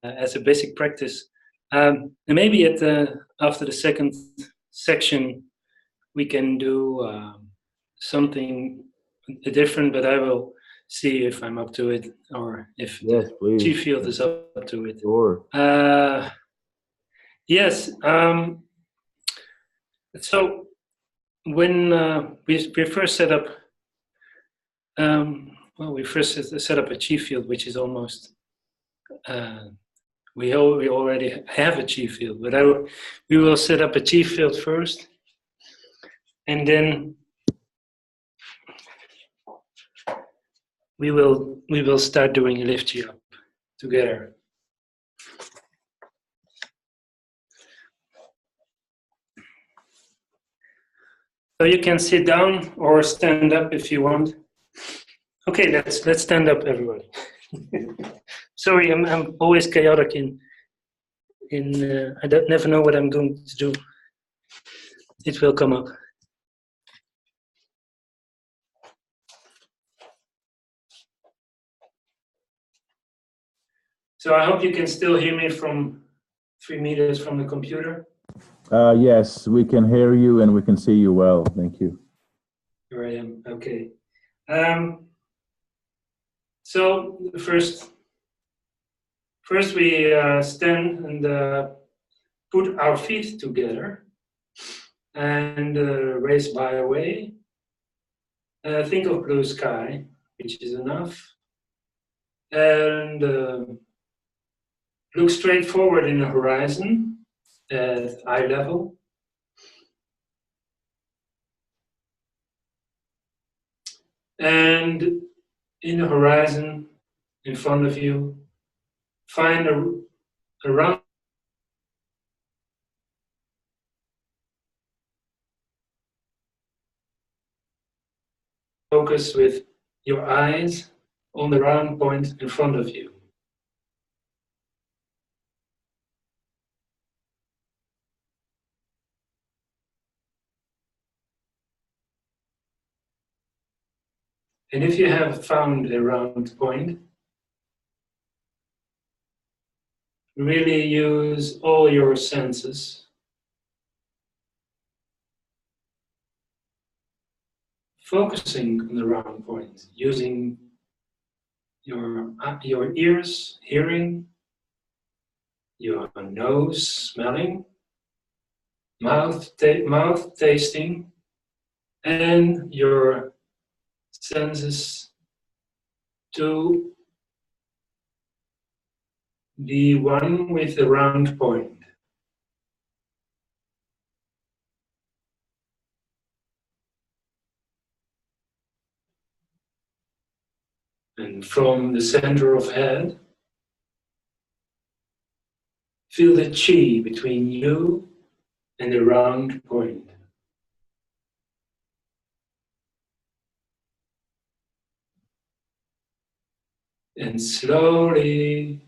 B: as a basic practice. And maybe after the second section we can do something different, but I will see if I'm up to it or if
A: Yes,
B: the
A: please.
B: G field is up to it.
A: Sure.
B: Yes. So when we first set up, we first set up a G field, which is almost we already have a G field, but we will set up a G field first, and then we will start doing a lift you up together. So you can sit down or stand up if you want. Okay, let's stand up, everybody. Sorry, I'm always chaotic in I never know what I'm going to do. It will come up. So I hope you can still hear me from 3 meters from the computer.
A: Yes, we can hear you and we can see you well. Thank you.
B: Here I am. Okay. So first we stand and put our feet together and raise by away. Think of blue sky, which is enough. And look straight forward in the horizon at eye level. And in the horizon in front of you, find a round focus with your eyes on the round point in front of you. And if you have found a round point, really use all your senses. Focusing on the round point, using your ears, hearing, your nose, smelling, mouth tasting, and your senses to be one with the round point. And from the center of head, feel the chi between you and the round point. And slowly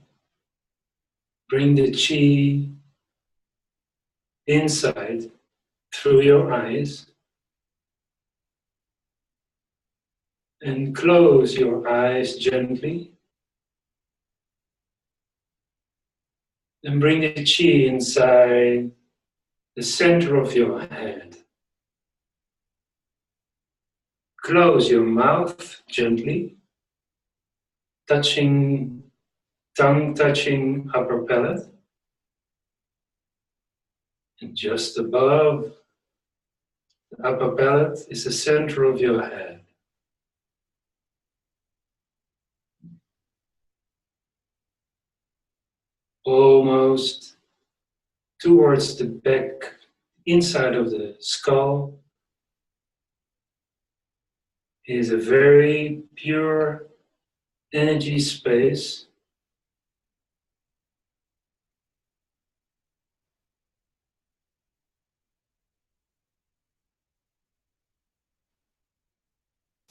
B: bring the chi inside through your eyes and close your eyes gently and bring the chi inside the center of your head. Close your mouth gently, tongue touching upper palate. And just above the upper palate is the center of your head. Almost towards the back, inside of the skull, is a very pure energy space.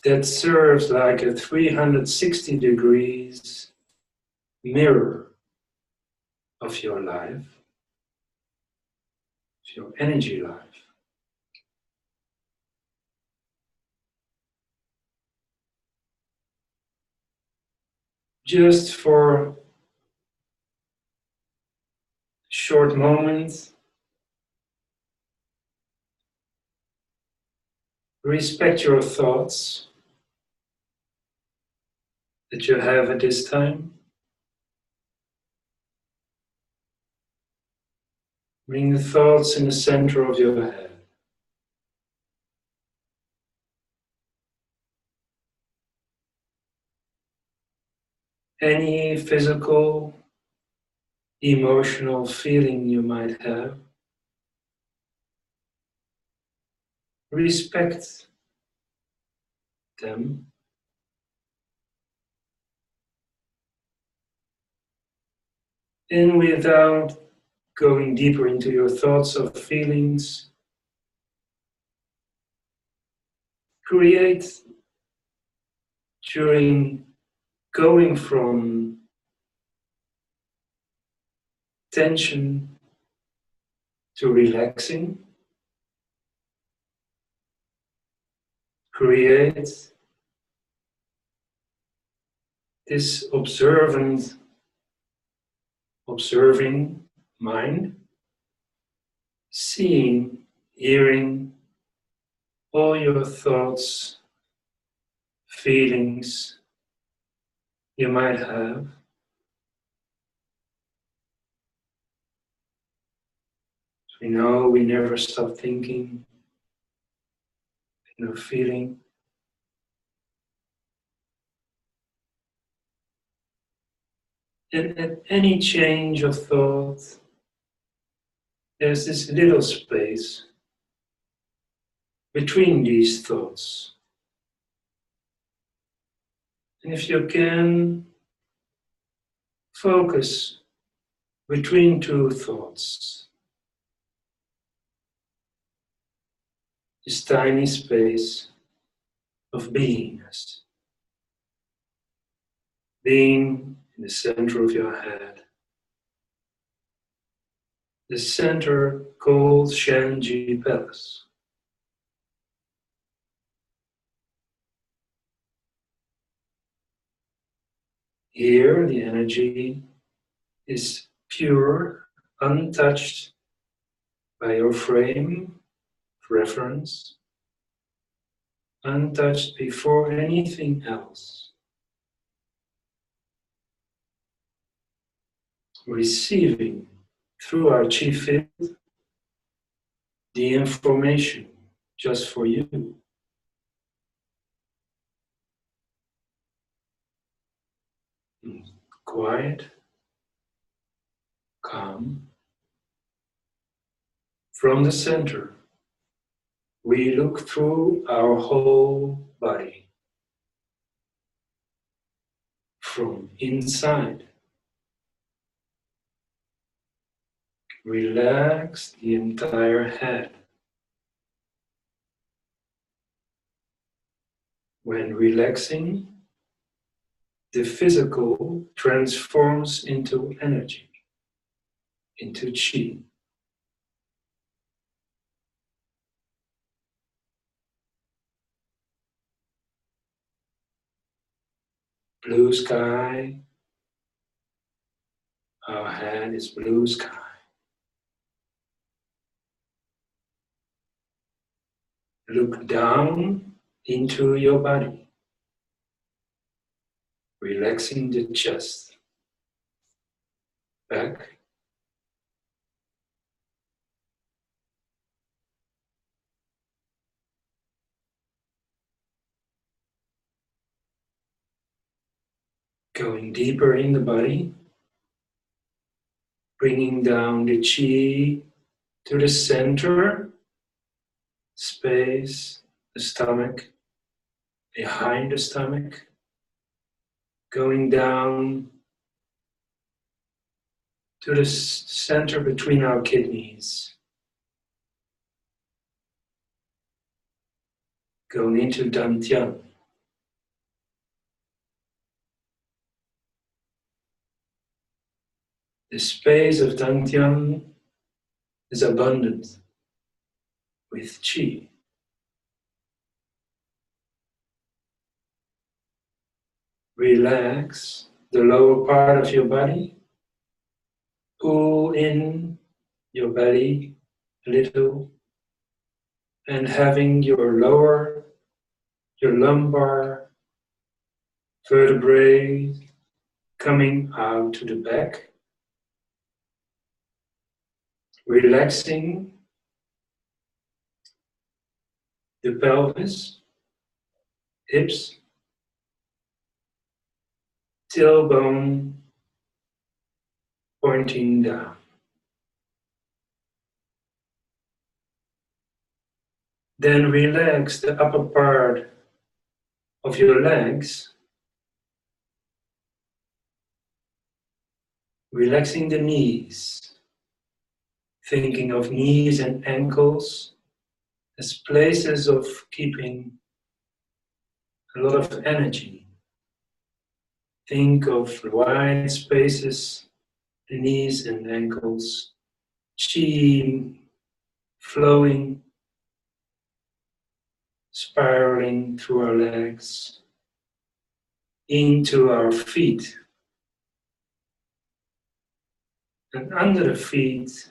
B: that serves like a 360 degrees mirror of your life, of your energy life. Just for a short moment, respect your thoughts that you have at this time. Bring the thoughts in the center of your head. Any physical, emotional feeling you might have, respect them. And without going deeper into your thoughts or feelings, create during going from tension to relaxing, create this observing mind, seeing, hearing all your thoughts, feelings you might have. We know we never stop thinking, no feeling. And at any change of thought, there's this little space between these thoughts. And if you can focus between two thoughts, this tiny space of beingness, being in the center of your head, the center called Shanji Palace. Here, the energy is pure, untouched by your frame of reference, untouched before anything else. Receiving through our chi field the information just for you. Quiet, calm. From the center, we look through our whole body. From inside, relax the entire head. When relaxing, the physical transforms into energy, into chi. Blue sky, our head is blue sky. Look down into your body, relaxing the chest, back, going deeper in the body, bringing down the chi to the center, space, the stomach, behind the stomach, going down to the center between our kidneys, going into Dantian, The space of Dantian is abundant with qi. Relax the lower part of your body. Pull in your belly a little, and having your lumbar vertebrae coming out to the back. Relaxing the pelvis, hips, tailbone pointing down. Then relax the upper part of your legs, relaxing the knees, thinking of knees and ankles as places of keeping a lot of energy. Think of wide spaces, the knees and ankles, qi flowing, spiraling through our legs, into our feet. And under the feet,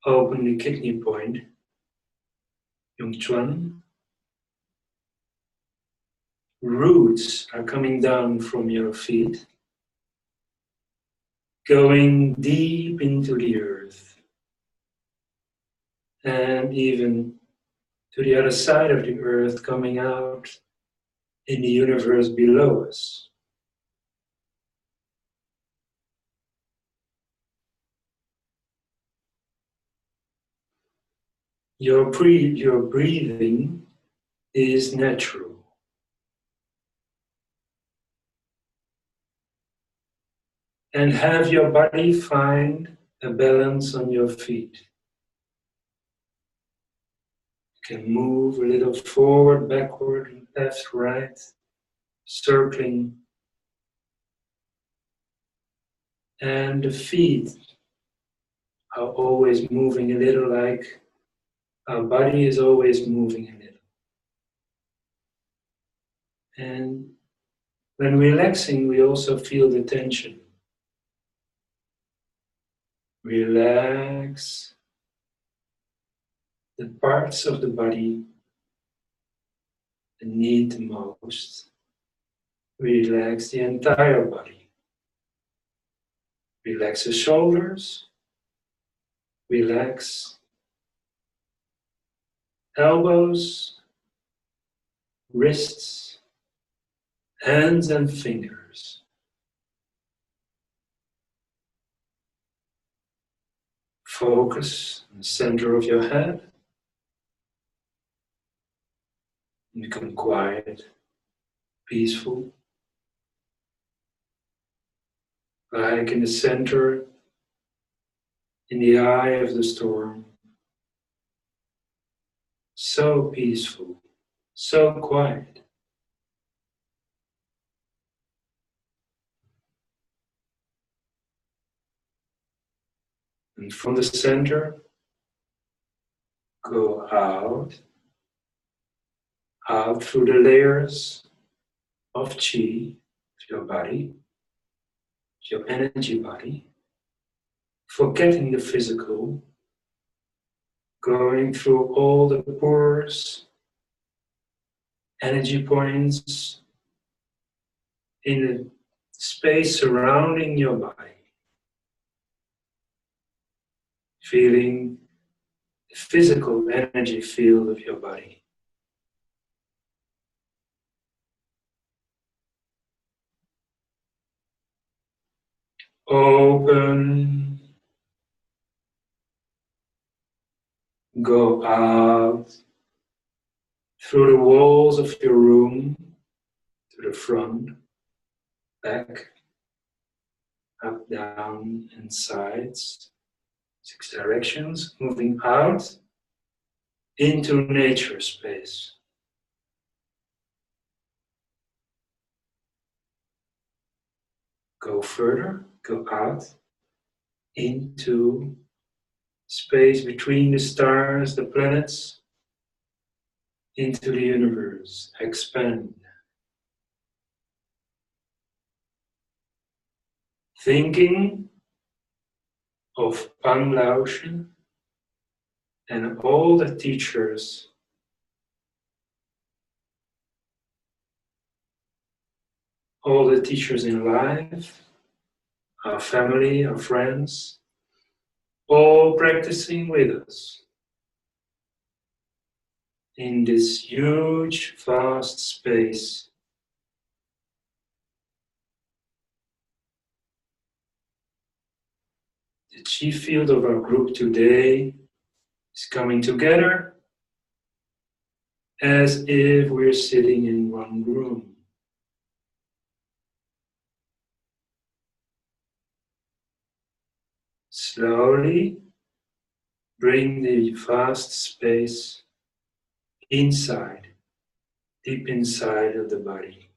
B: open the kidney point, Yongchuan. Roots are coming down from your feet, going deep into the earth, and even to the other side of the earth, coming out in the universe below us. Your breathing is natural. And have your body find a balance on your feet. You can move a little forward, backward, left, right, circling. And the feet are always moving a little, like our body is always moving a little. And when relaxing, we also feel the tension. Relax the parts of the body that need the most. Relax the entire body. Relax the shoulders. Relax elbows, wrists, hands and fingers. Focus on the center of your head. And become quiet, peaceful. Like in the center, in the eye of the storm. So peaceful, so quiet. And from the center, go out through the layers of qi, of your body, your energy body, forgetting the physical, going through all the pores, energy points in the space surrounding your body. Feeling the physical energy field of your body. Open. Go out through the walls of your room to the front, back, up, down, and sides. 6 directions, moving out into nature space. Go further, go out into space between the stars, the planets, into the universe. Expand. Thinking of Pang Laotian and all the teachers in life, our family, our friends, all practicing with us in this huge, vast space. The chi field of our group today is coming together as if we're sitting in one room. Slowly bring the vast space inside, deep inside of the body.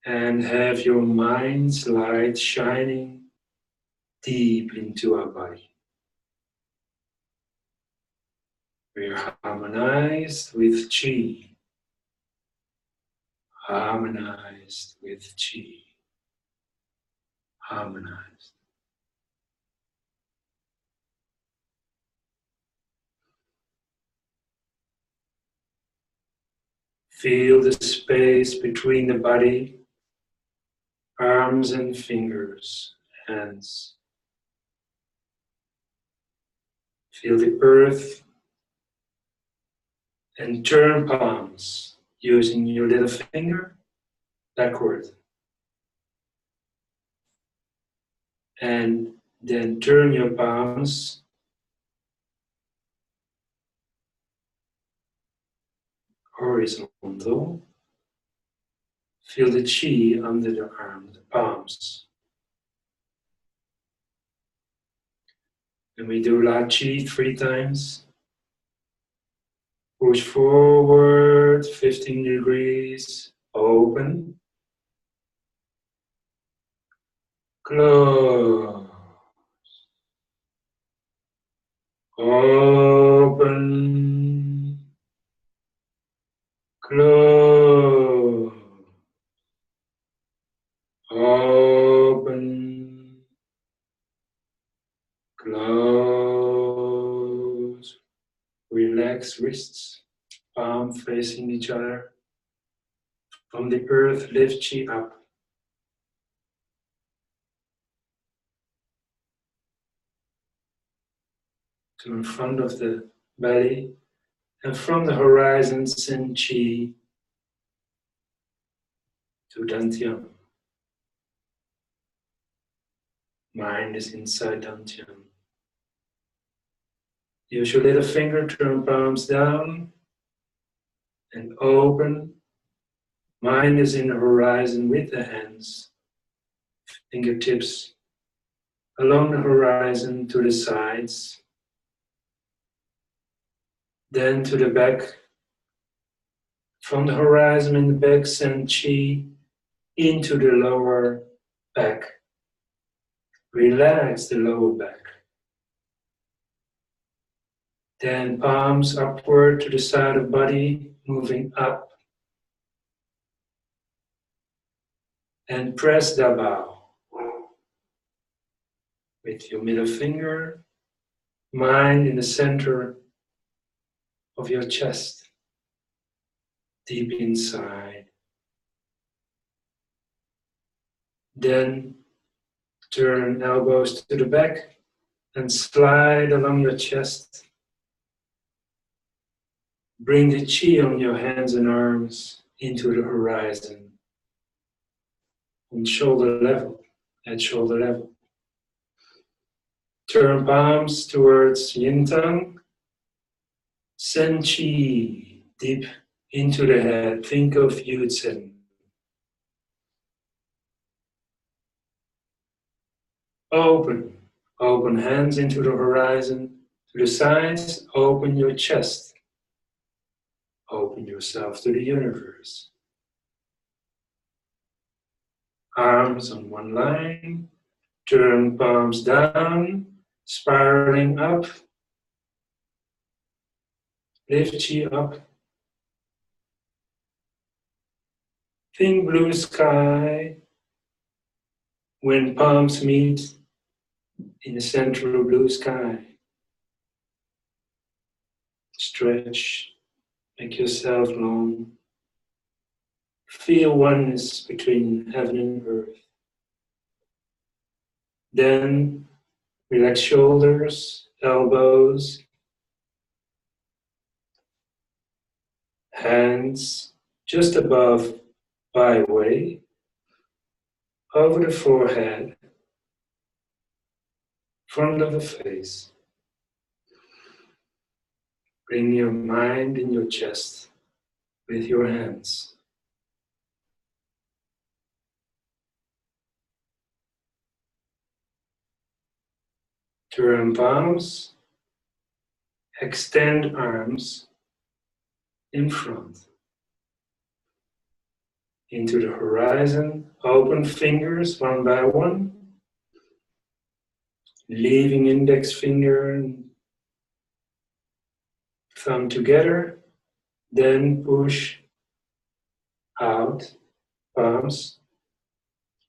B: And have your mind's light shining deep into our body. We are harmonized with chi. Harmonized with chi. Harmonized. Feel the space between the body, arms and fingers, hands. Feel the earth and turn palms using your little finger backward. And then turn your palms horizontal. Feel the chi under the arms, the palms. And we do La Chi 3 times. Push forward 15 degrees, open, close, open, close, open, close. Relax wrists, palm facing each other. From the earth, lift chi up. To in front of the belly, and from the horizon, send chi to Dantian. Mind is inside Dantian. Use your little finger, turn palms down and open. Mind is in the horizon with the hands, fingertips along the horizon to the sides, then to the back. From the horizon in the back, send chi into the lower back. Relax the lower back. Then palms upward to the side of body, moving up. And press Dabao with your middle finger, mind in the center of your chest, deep inside. Then turn elbows to the back and slide along your chest. Bring the chi on your hands and arms into the horizon, on shoulder level, at shoulder level. Turn palms towards Yin Tang. Send chi deep into the head. Think of Yudzen. Open hands into the horizon, to the sides. Open your chest. Open yourself to the universe. Arms on one line, turn palms down, spiraling up, lift chi up. Think blue sky when palms meet in the central blue sky. Stretch, make yourself long. Feel oneness between heaven and earth. Then relax shoulders, elbows, hands just above byway, over the forehead, front of the face. Bring your mind in your chest with your hands. Turn palms, extend arms in front. Into the horizon, open fingers one by one, leaving index finger and thumb together, then push out palms,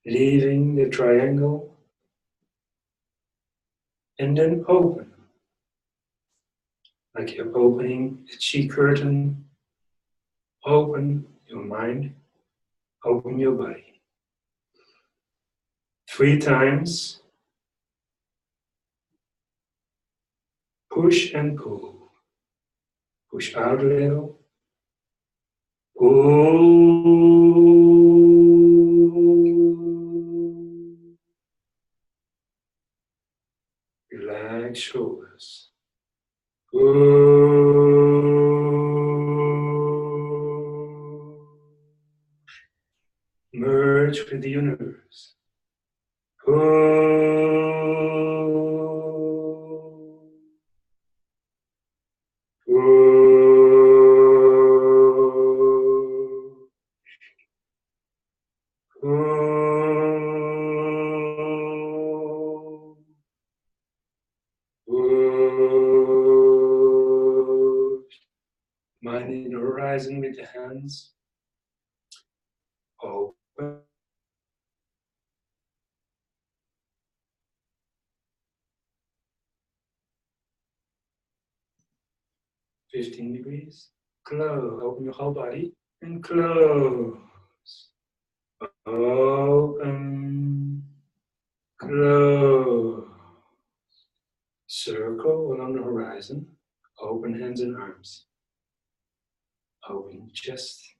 B: leaving the triangle, and then open. Like you're opening a chi curtain, open your mind, open your body. 3 times, push and pull. Push out a little, pull. Relax shoulders. Merge with the universe. Mind in the horizon with the hands. Open. (15°). Close. Open your whole body and close. Open. Close. Circle along the horizon. Open hands and arms. Open chest.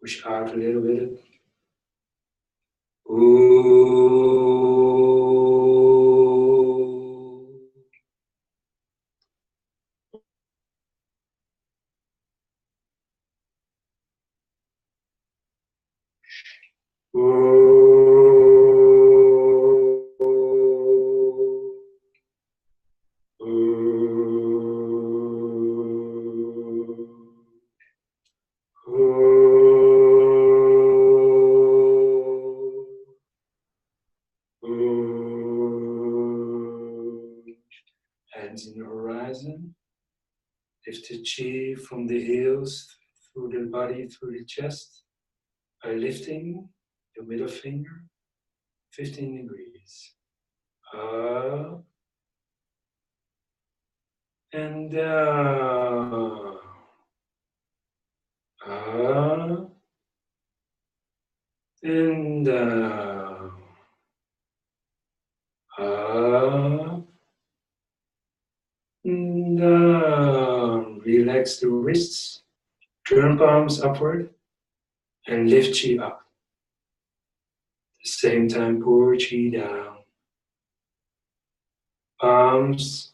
B: Push out a little bit. Hands in the horizon. Lift the chi from the heels through the body, through the chest, by lifting your middle finger 15°. Up and down. Up and down. Up and down. Relax the wrists. Turn palms upward and lift chi up. At the same time, pour chi down. Palms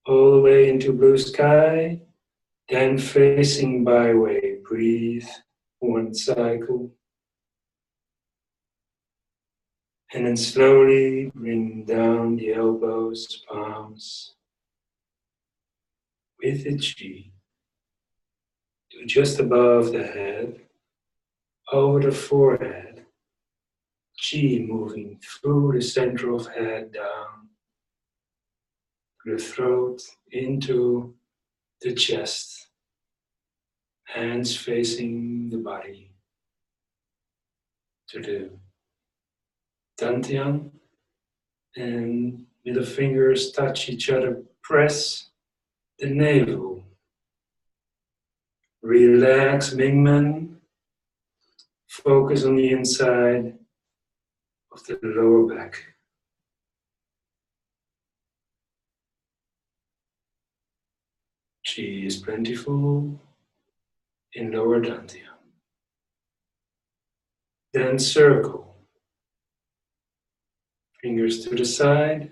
B: all the way into blue sky, then facing byway. Breathe 1 cycle. And then slowly bring down the elbows, palms, with the chi to just above the head, over the forehead, Qi moving through the center of head down the throat into the chest, hands facing the body to the dantian, and middle fingers touch each other, press the navel. Relax Mingmen, focus on the inside of the lower back. Qi is plentiful in lower dantian. Then circle. Fingers to the side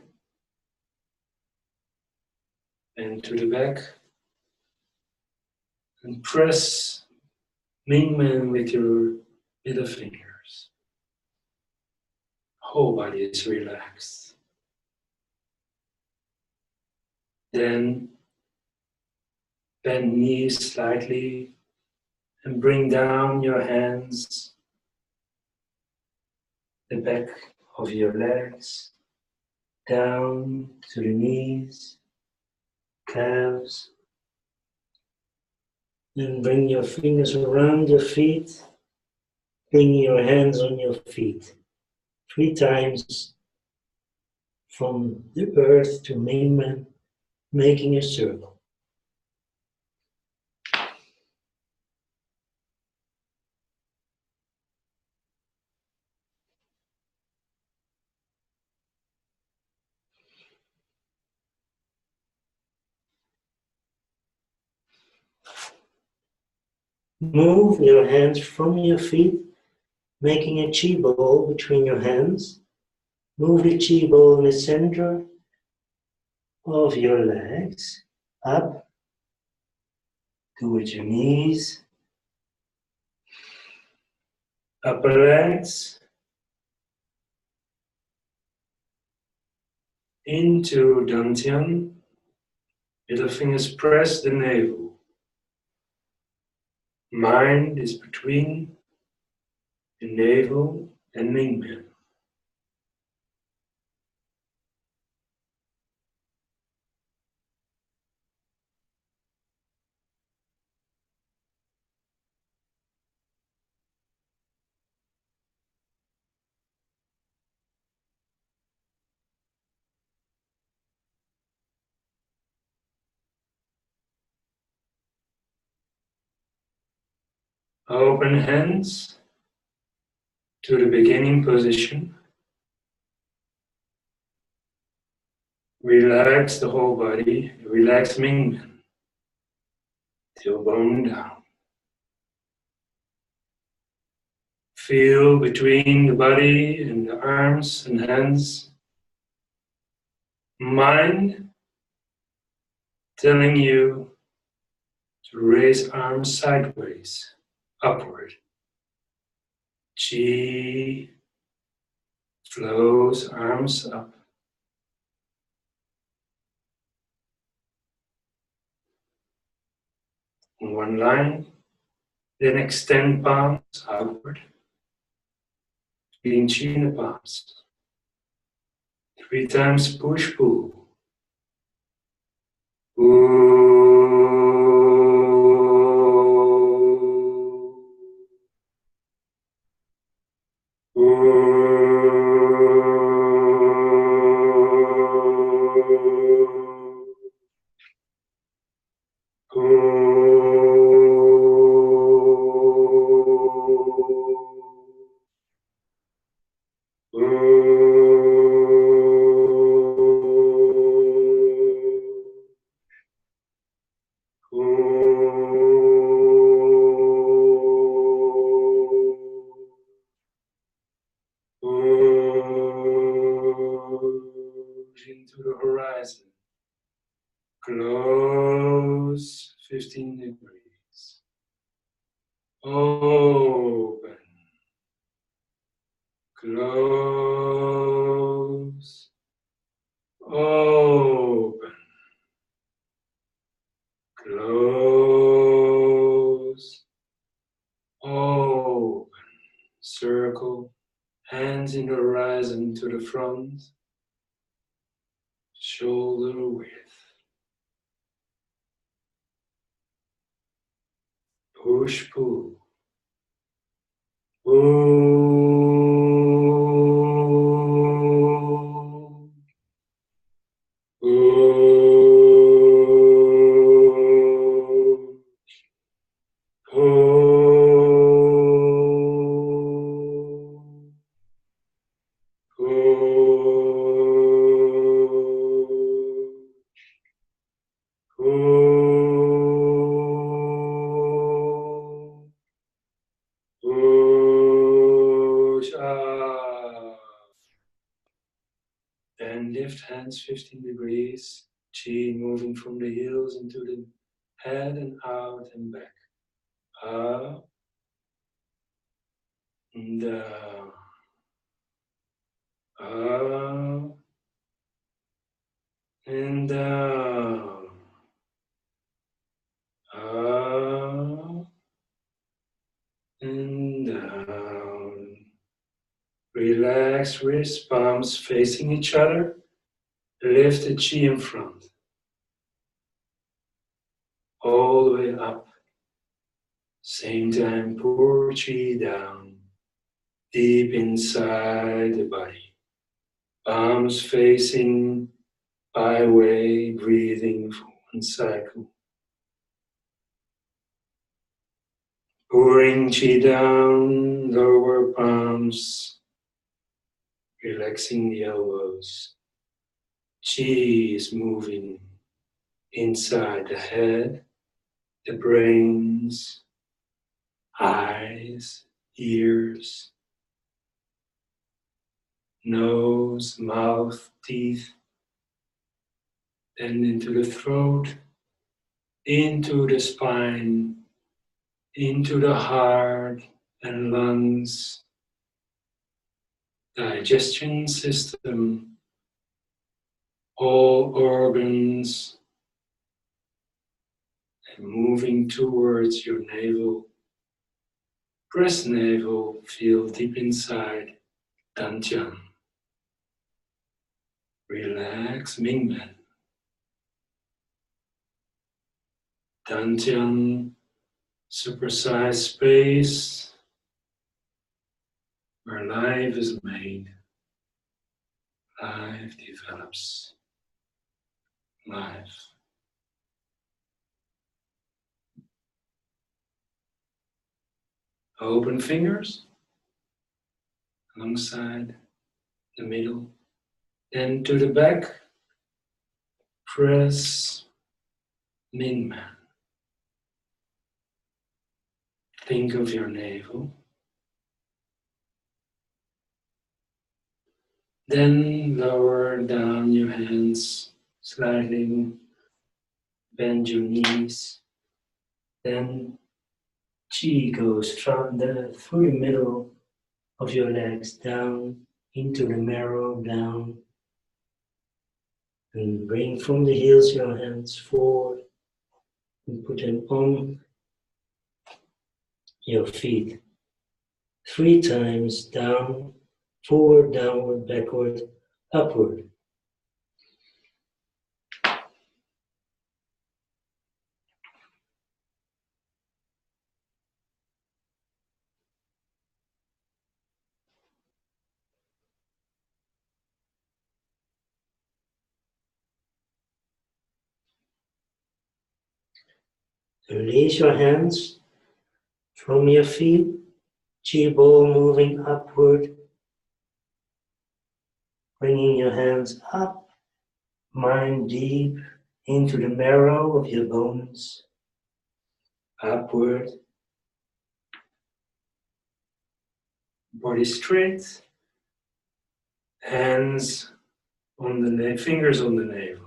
B: and to the back. And press Mingmen with your middle fingers. Whole body is relaxed. Then bend knees slightly and bring down your hands, the back of your legs, down to the knees, calves. Then bring your fingers around your feet, bring your hands on your feet. 3 times from the earth to Mingmen, making a circle. Move your hands from your feet, making a Qi ball between your hands. Move the Qi ball in the center of your legs, up towards your knees, upper legs, into dantian. Middle fingers press the navel. Mind is between the navel and Mingmen. Open hands to the beginning position. Relax the whole body. Relax Mingmen. Tailbone down. Feel between the body and the arms and hands. Mind telling you to raise arms sideways, upward. Qi flows arms up. In one line, then extend palms outward, feeling Qi in the palms. 3 times push, pull. Into the horizon. Close 15 degrees. Open. Close. Open. Close. circle, hands in the horizon to the front, shoulder width. Push, pull. And lift hands 15 degrees. Chi moving from the heels into the head and out and back. Up and down. Up and down. Up and down. Relax wrist, palms facing each other. Lift the chi in front. All the way up. Same time, pour chi down. Deep inside the body. Palms facing by way, breathing for one cycle. Pouring chi down, lower palms, relaxing the elbows. Chi is moving inside the head, the brains, eyes, ears, nose, mouth, teeth, then into the throat, into the spine, into the heart and lungs, digestion system, all organs, and moving towards your navel. Press navel, feel deep inside, Dantian. Relax, Mingmen. Dantian, supersized space where life is made. Life develops. Life. Open fingers alongside the middle. Then to the back, press Minman. Think of your navel. Then lower down your hands slightly, bend your knees. Then Chi goes through the middle of your legs down into the marrow, down. And bring from the heels your hands forward and put them on your feet. 3 times down, forward, downward, backward, upward. Release your hands from your feet, chi ball moving upward, bringing your hands up, mind deep into the marrow of your bones, upward, body straight, hands on the fingers on the navel.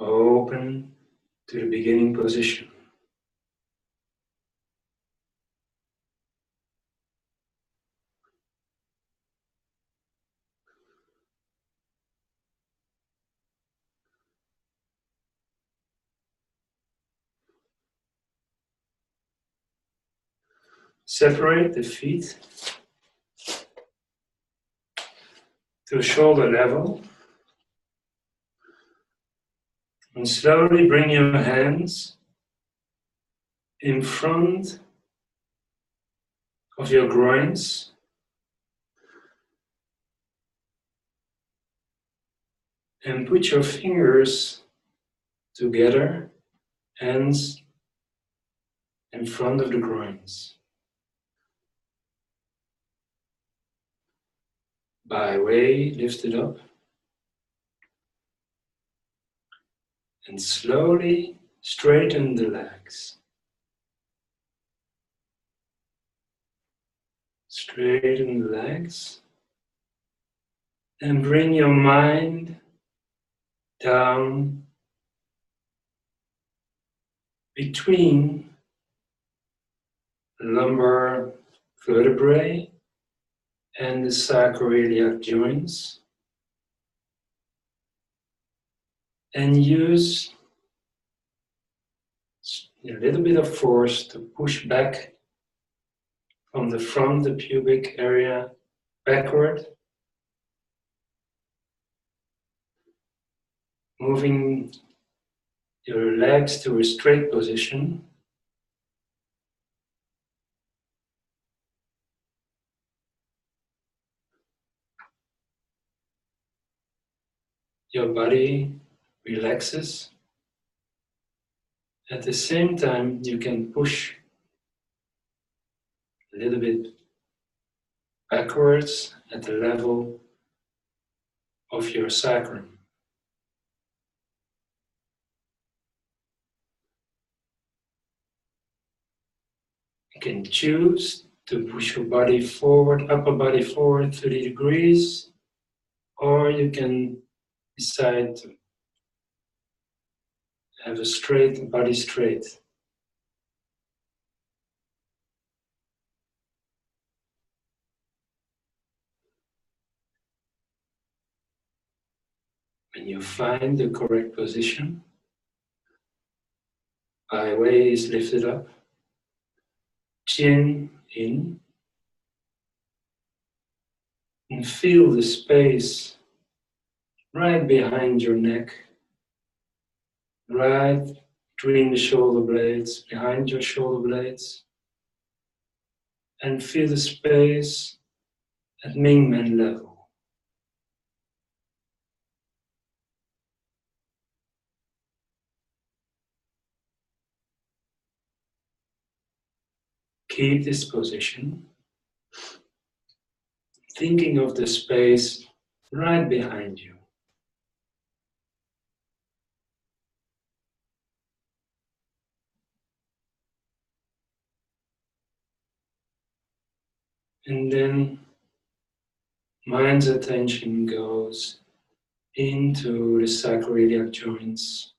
B: Open to the beginning position. separate the feet to shoulder level. And slowly bring your hands in front of your groins. And put your fingers together, hands in front of the groins. By way, lift it up. And slowly straighten the legs. Straighten the legs. And bring your mind down between the lumbar vertebrae and the sacroiliac joints. And use a little bit of force to push back from the front, the pubic area, backward. Moving your legs to a straight position. Your body relaxes. At the same time, you can push a little bit backwards at the level of your sacrum. You can choose to push your body forward, upper body forward 30 degrees, or you can decide to have a straight body straight. When you find the correct position, eye is lifted up, chin in, and feel the space right behind your neck, right between the shoulder blades, behind your shoulder blades, and feel the space at Mingmen level. Keep this position, thinking of the space right behind you. And then mind's attention goes into the sacroiliac joints,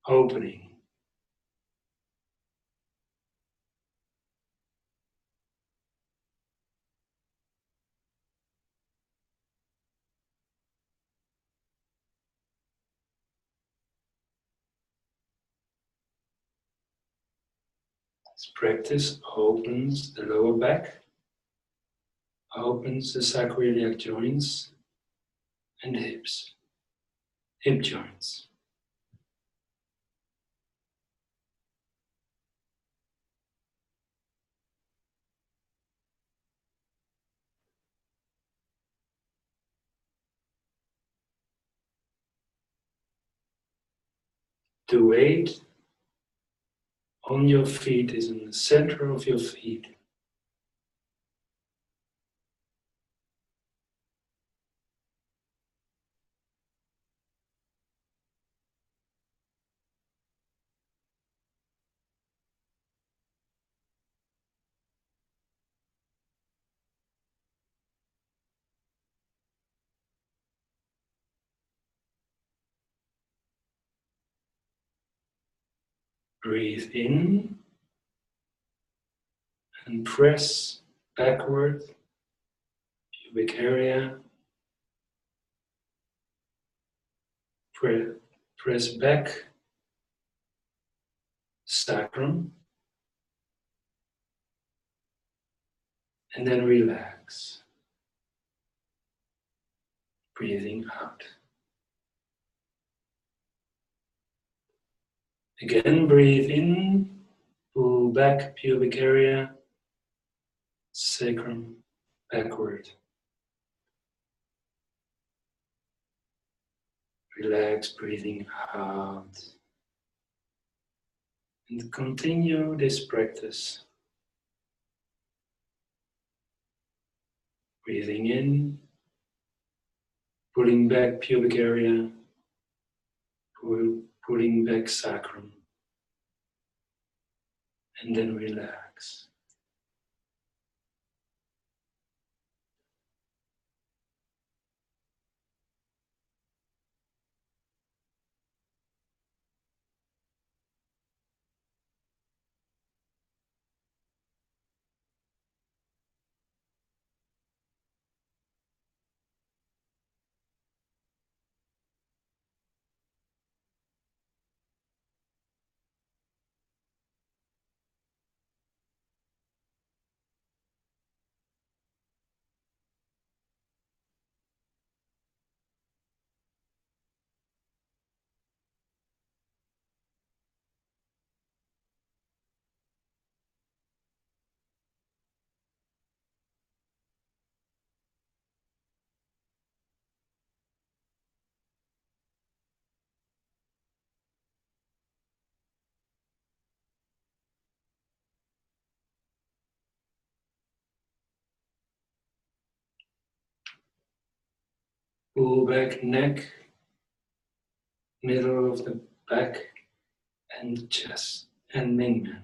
B: opening. This practice opens the lower back, opens the sacroiliac joints and the hips, hip joints. The weight on your feet is in the center of your feet. Breathe in and press backward, pubic area. Press back sacrum, and then relax. Breathing out. Again, breathe in, pull back pubic area, sacrum, backward. Relax, breathing out. And continue this practice. Breathing in, pulling back pubic area, pulling back sacrum, and then relax. Pull back neck, middle of the back, and chest, and Mingmen.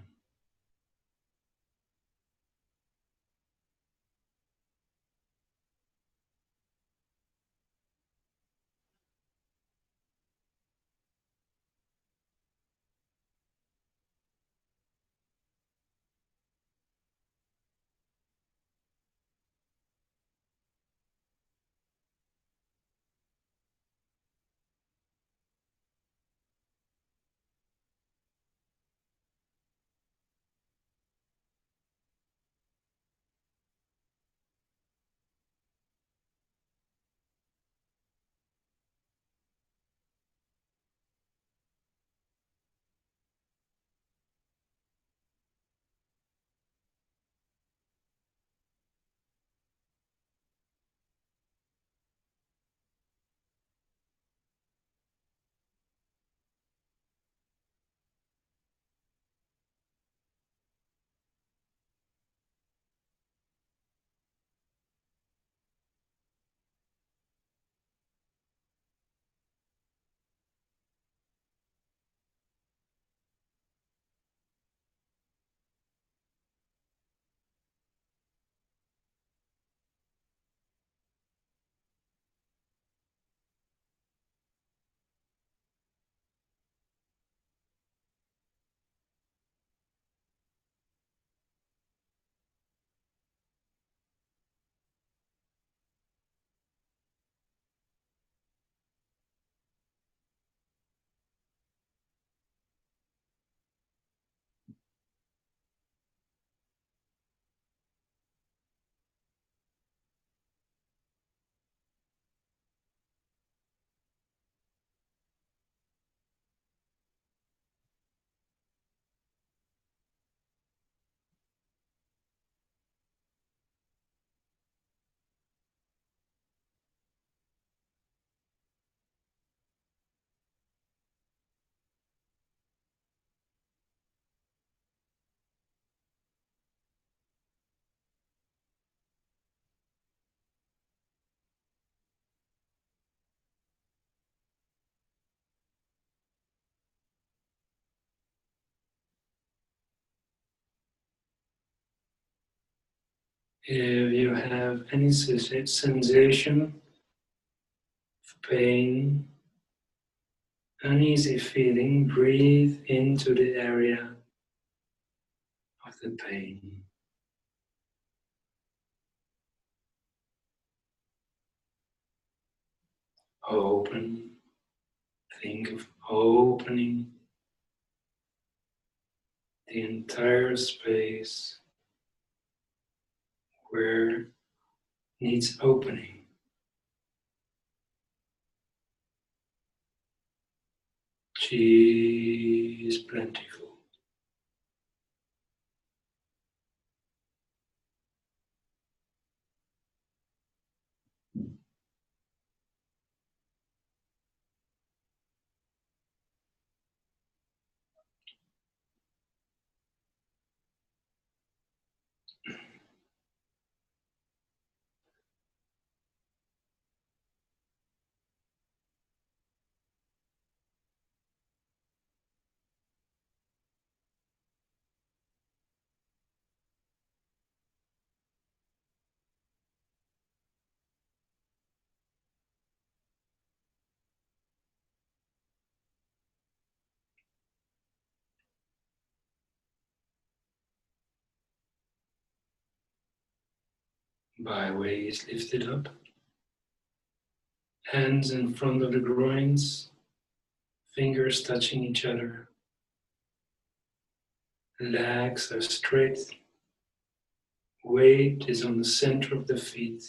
B: If you have any sensation of pain, uneasy feeling, breathe into the area of the pain. Open, think of opening the entire space where needs opening. Qi is plentiful. Byway is lifted up. Hands in front of the groins, fingers touching each other. Legs are straight. Weight is on the center of the feet.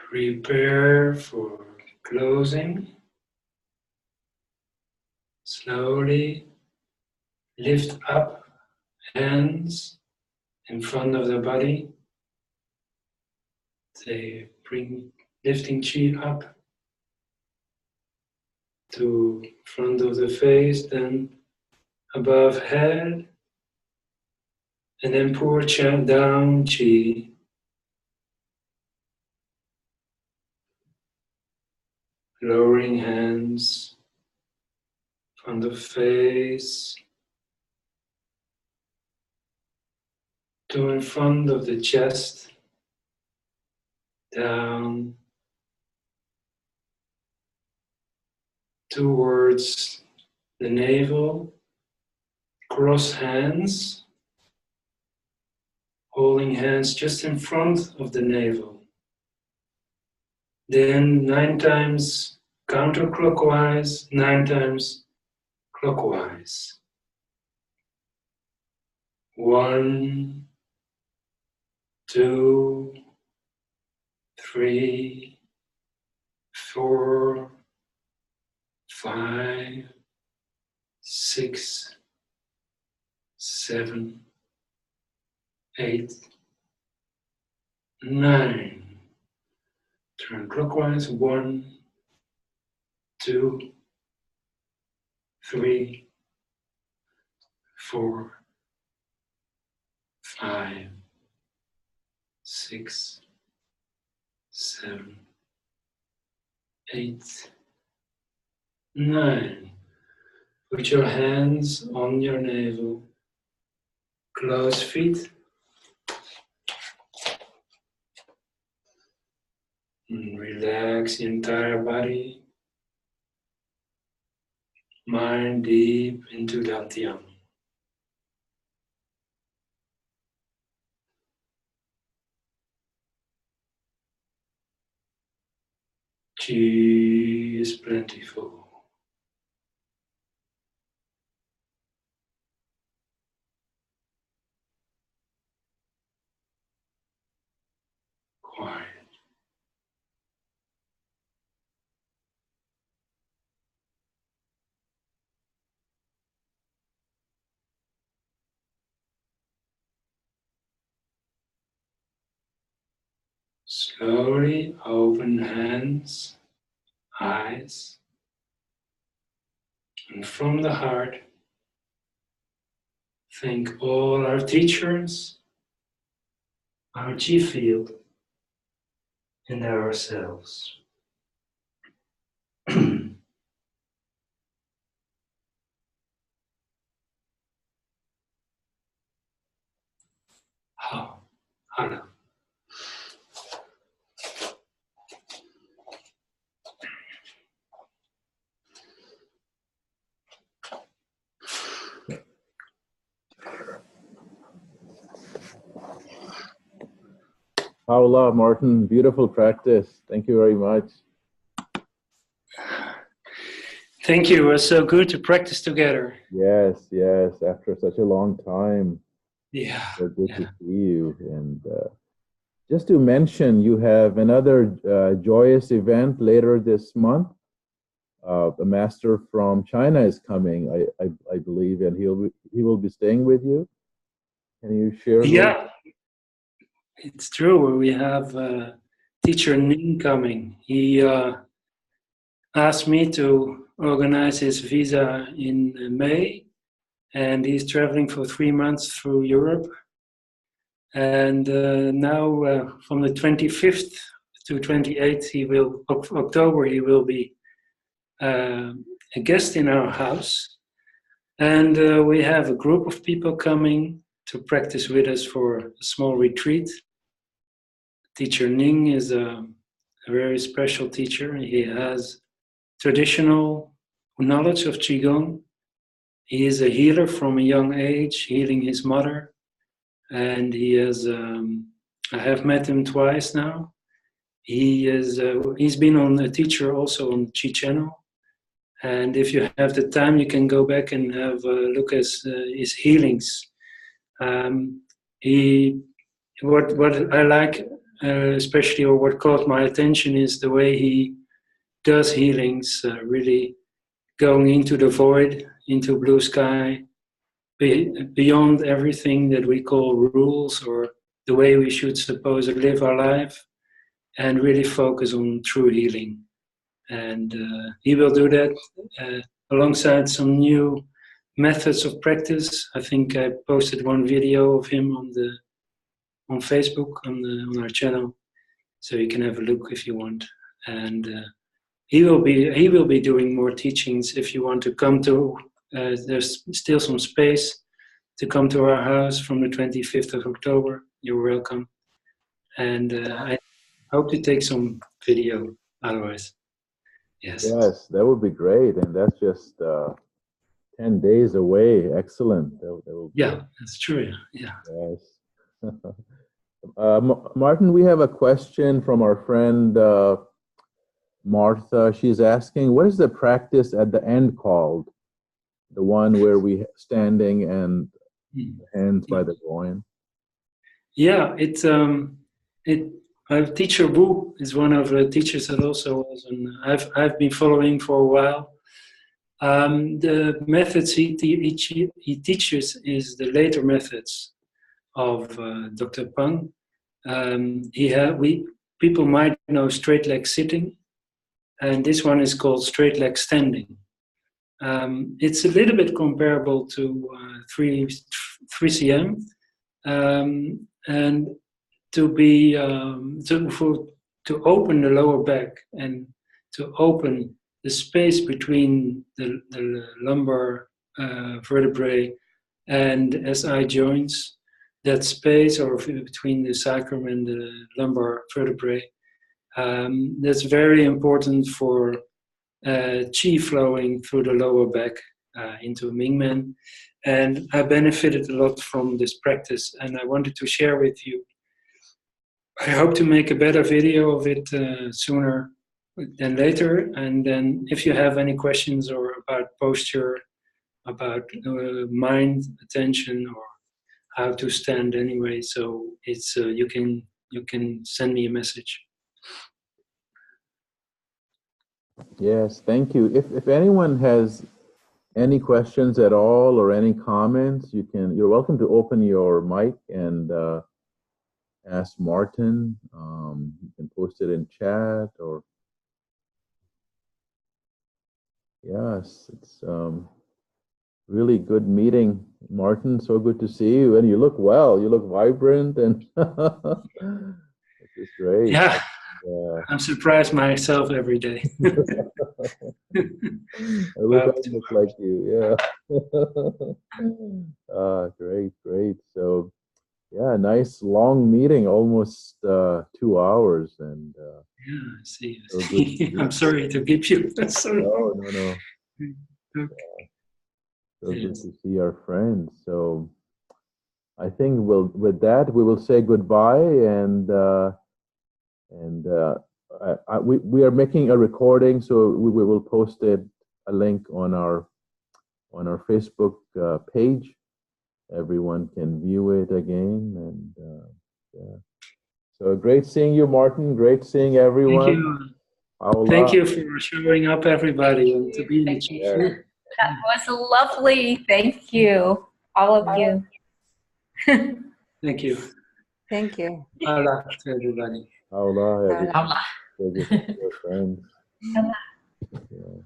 B: Prepare for closing. Slowly lift up hands in front of the body. They bring lifting Qi up to front of the face, then above head, and then pour down Qi. Lowering hands from the face to in front of the chest, down towards the navel. Cross hands, holding hands just in front of the navel. Then 9 times counterclockwise, 9 times clockwise. 1, 2, 3, 4, 5, 6, 7, 8, 9. Turn clockwise. 1, 2, 3, 4, 5, 6, 7, 8, 9. Put your hands on your navel. Close feet. And relax the entire body. Mind deep into Dantian. Chi is plentiful. Quiet. Slowly open hands, eyes, and from the heart, thank all our teachers, our chi field, and ourselves. How? Hello.
A: Paula, Maarten, beautiful practice. Thank you very much.
B: Thank you. It was so good to practice together.
A: Yes, yes. After such a long time.
B: Yeah.
A: So good to see you. And just to mention, you have another joyous event later this month. The master from China is coming, I believe, and he will be staying with you. Can you share?
B: Yeah, it's true. We have teacher Ning coming. He asked me to organize his visa in May, and he's traveling for 3 months through Europe. And now from the 25th to 28th, October, he will be a guest in our house. And we have a group of people coming to practice with us for a small retreat. Teacher Ning is a very special teacher. He has traditional knowledge of Qigong. He is a healer from a young age, healing his mother. And he has, I have met him twice now. He's been on a teacher also on Qi Channel. And if you have the time, you can go back and have a look at his healings. What I like, especially, or what caught my attention, is the way he does healings, really going into the void, into blue sky, beyond everything that we call rules or the way we should suppose to live our life, and really focus on true healing. And he will do that alongside some new methods of practice. I think I posted one video of him on Facebook on our channel, so you can have a look if you want. And he will be doing more teachings. If you want to come to, there's still some space to come to our house from the 25th of October. You're welcome. And I hope to take some video otherwise. Yes.
A: Yes, that would be great. And that's just 10 days away. Excellent. That will be
B: That's true. Yeah.
A: Yes. Maarten, we have a question from our friend Martha. She's asking, what is the practice at the end called? The one where we standing and hands by the groin?
B: Yeah, Teacher Wu is one of the teachers that also was, and I've been following for a while. The methods he teaches is the later methods of Dr. Pang. People might know straight leg sitting, and this one is called straight leg standing. It's a little bit comparable to 3CM, and to open the lower back and to open the space between the lumbar vertebrae and SI joints, that space, or between the sacrum and the lumbar vertebrae, that's very important for qi flowing through the lower back into Mingmen. And I benefited a lot from this practice, and I wanted to share with you. I hope to make a better video of it sooner than later. And then if you have any questions or about posture, about mind, attention, or how to stand anyway, so it's you can send me a message.
A: Yes, thank you. If anyone has any questions at all or any comments, you're welcome to open your mic and ask Maarten. You can post it in chat, or yes, it's really good meeting, Maarten. So good to see you, and you look well. You look vibrant, and this is great.
B: Yeah, I'm surprised myself every day.
A: I wish I look like you. Yeah. Great. So, yeah, nice long meeting, almost 2 hours, and
B: yeah, I see.
A: So
B: I'm sorry to keep you so long.
A: No.
B: Okay.
A: So good to see our friends. So I think with that we will say goodbye, and we are making a recording, so we will post a link on our Facebook page. Everyone can view it again, and yeah. So great seeing you, Maarten. Great seeing everyone.
B: Thank you for showing up, everybody, and to be in the chat.
C: That was lovely. Thank you, all of you.
B: Thank you.
C: Thank you.
B: Hola to everybody.
A: Hola, everybody.
C: Hola.
A: So good to see your friends.
C: Hola.
A: Yeah.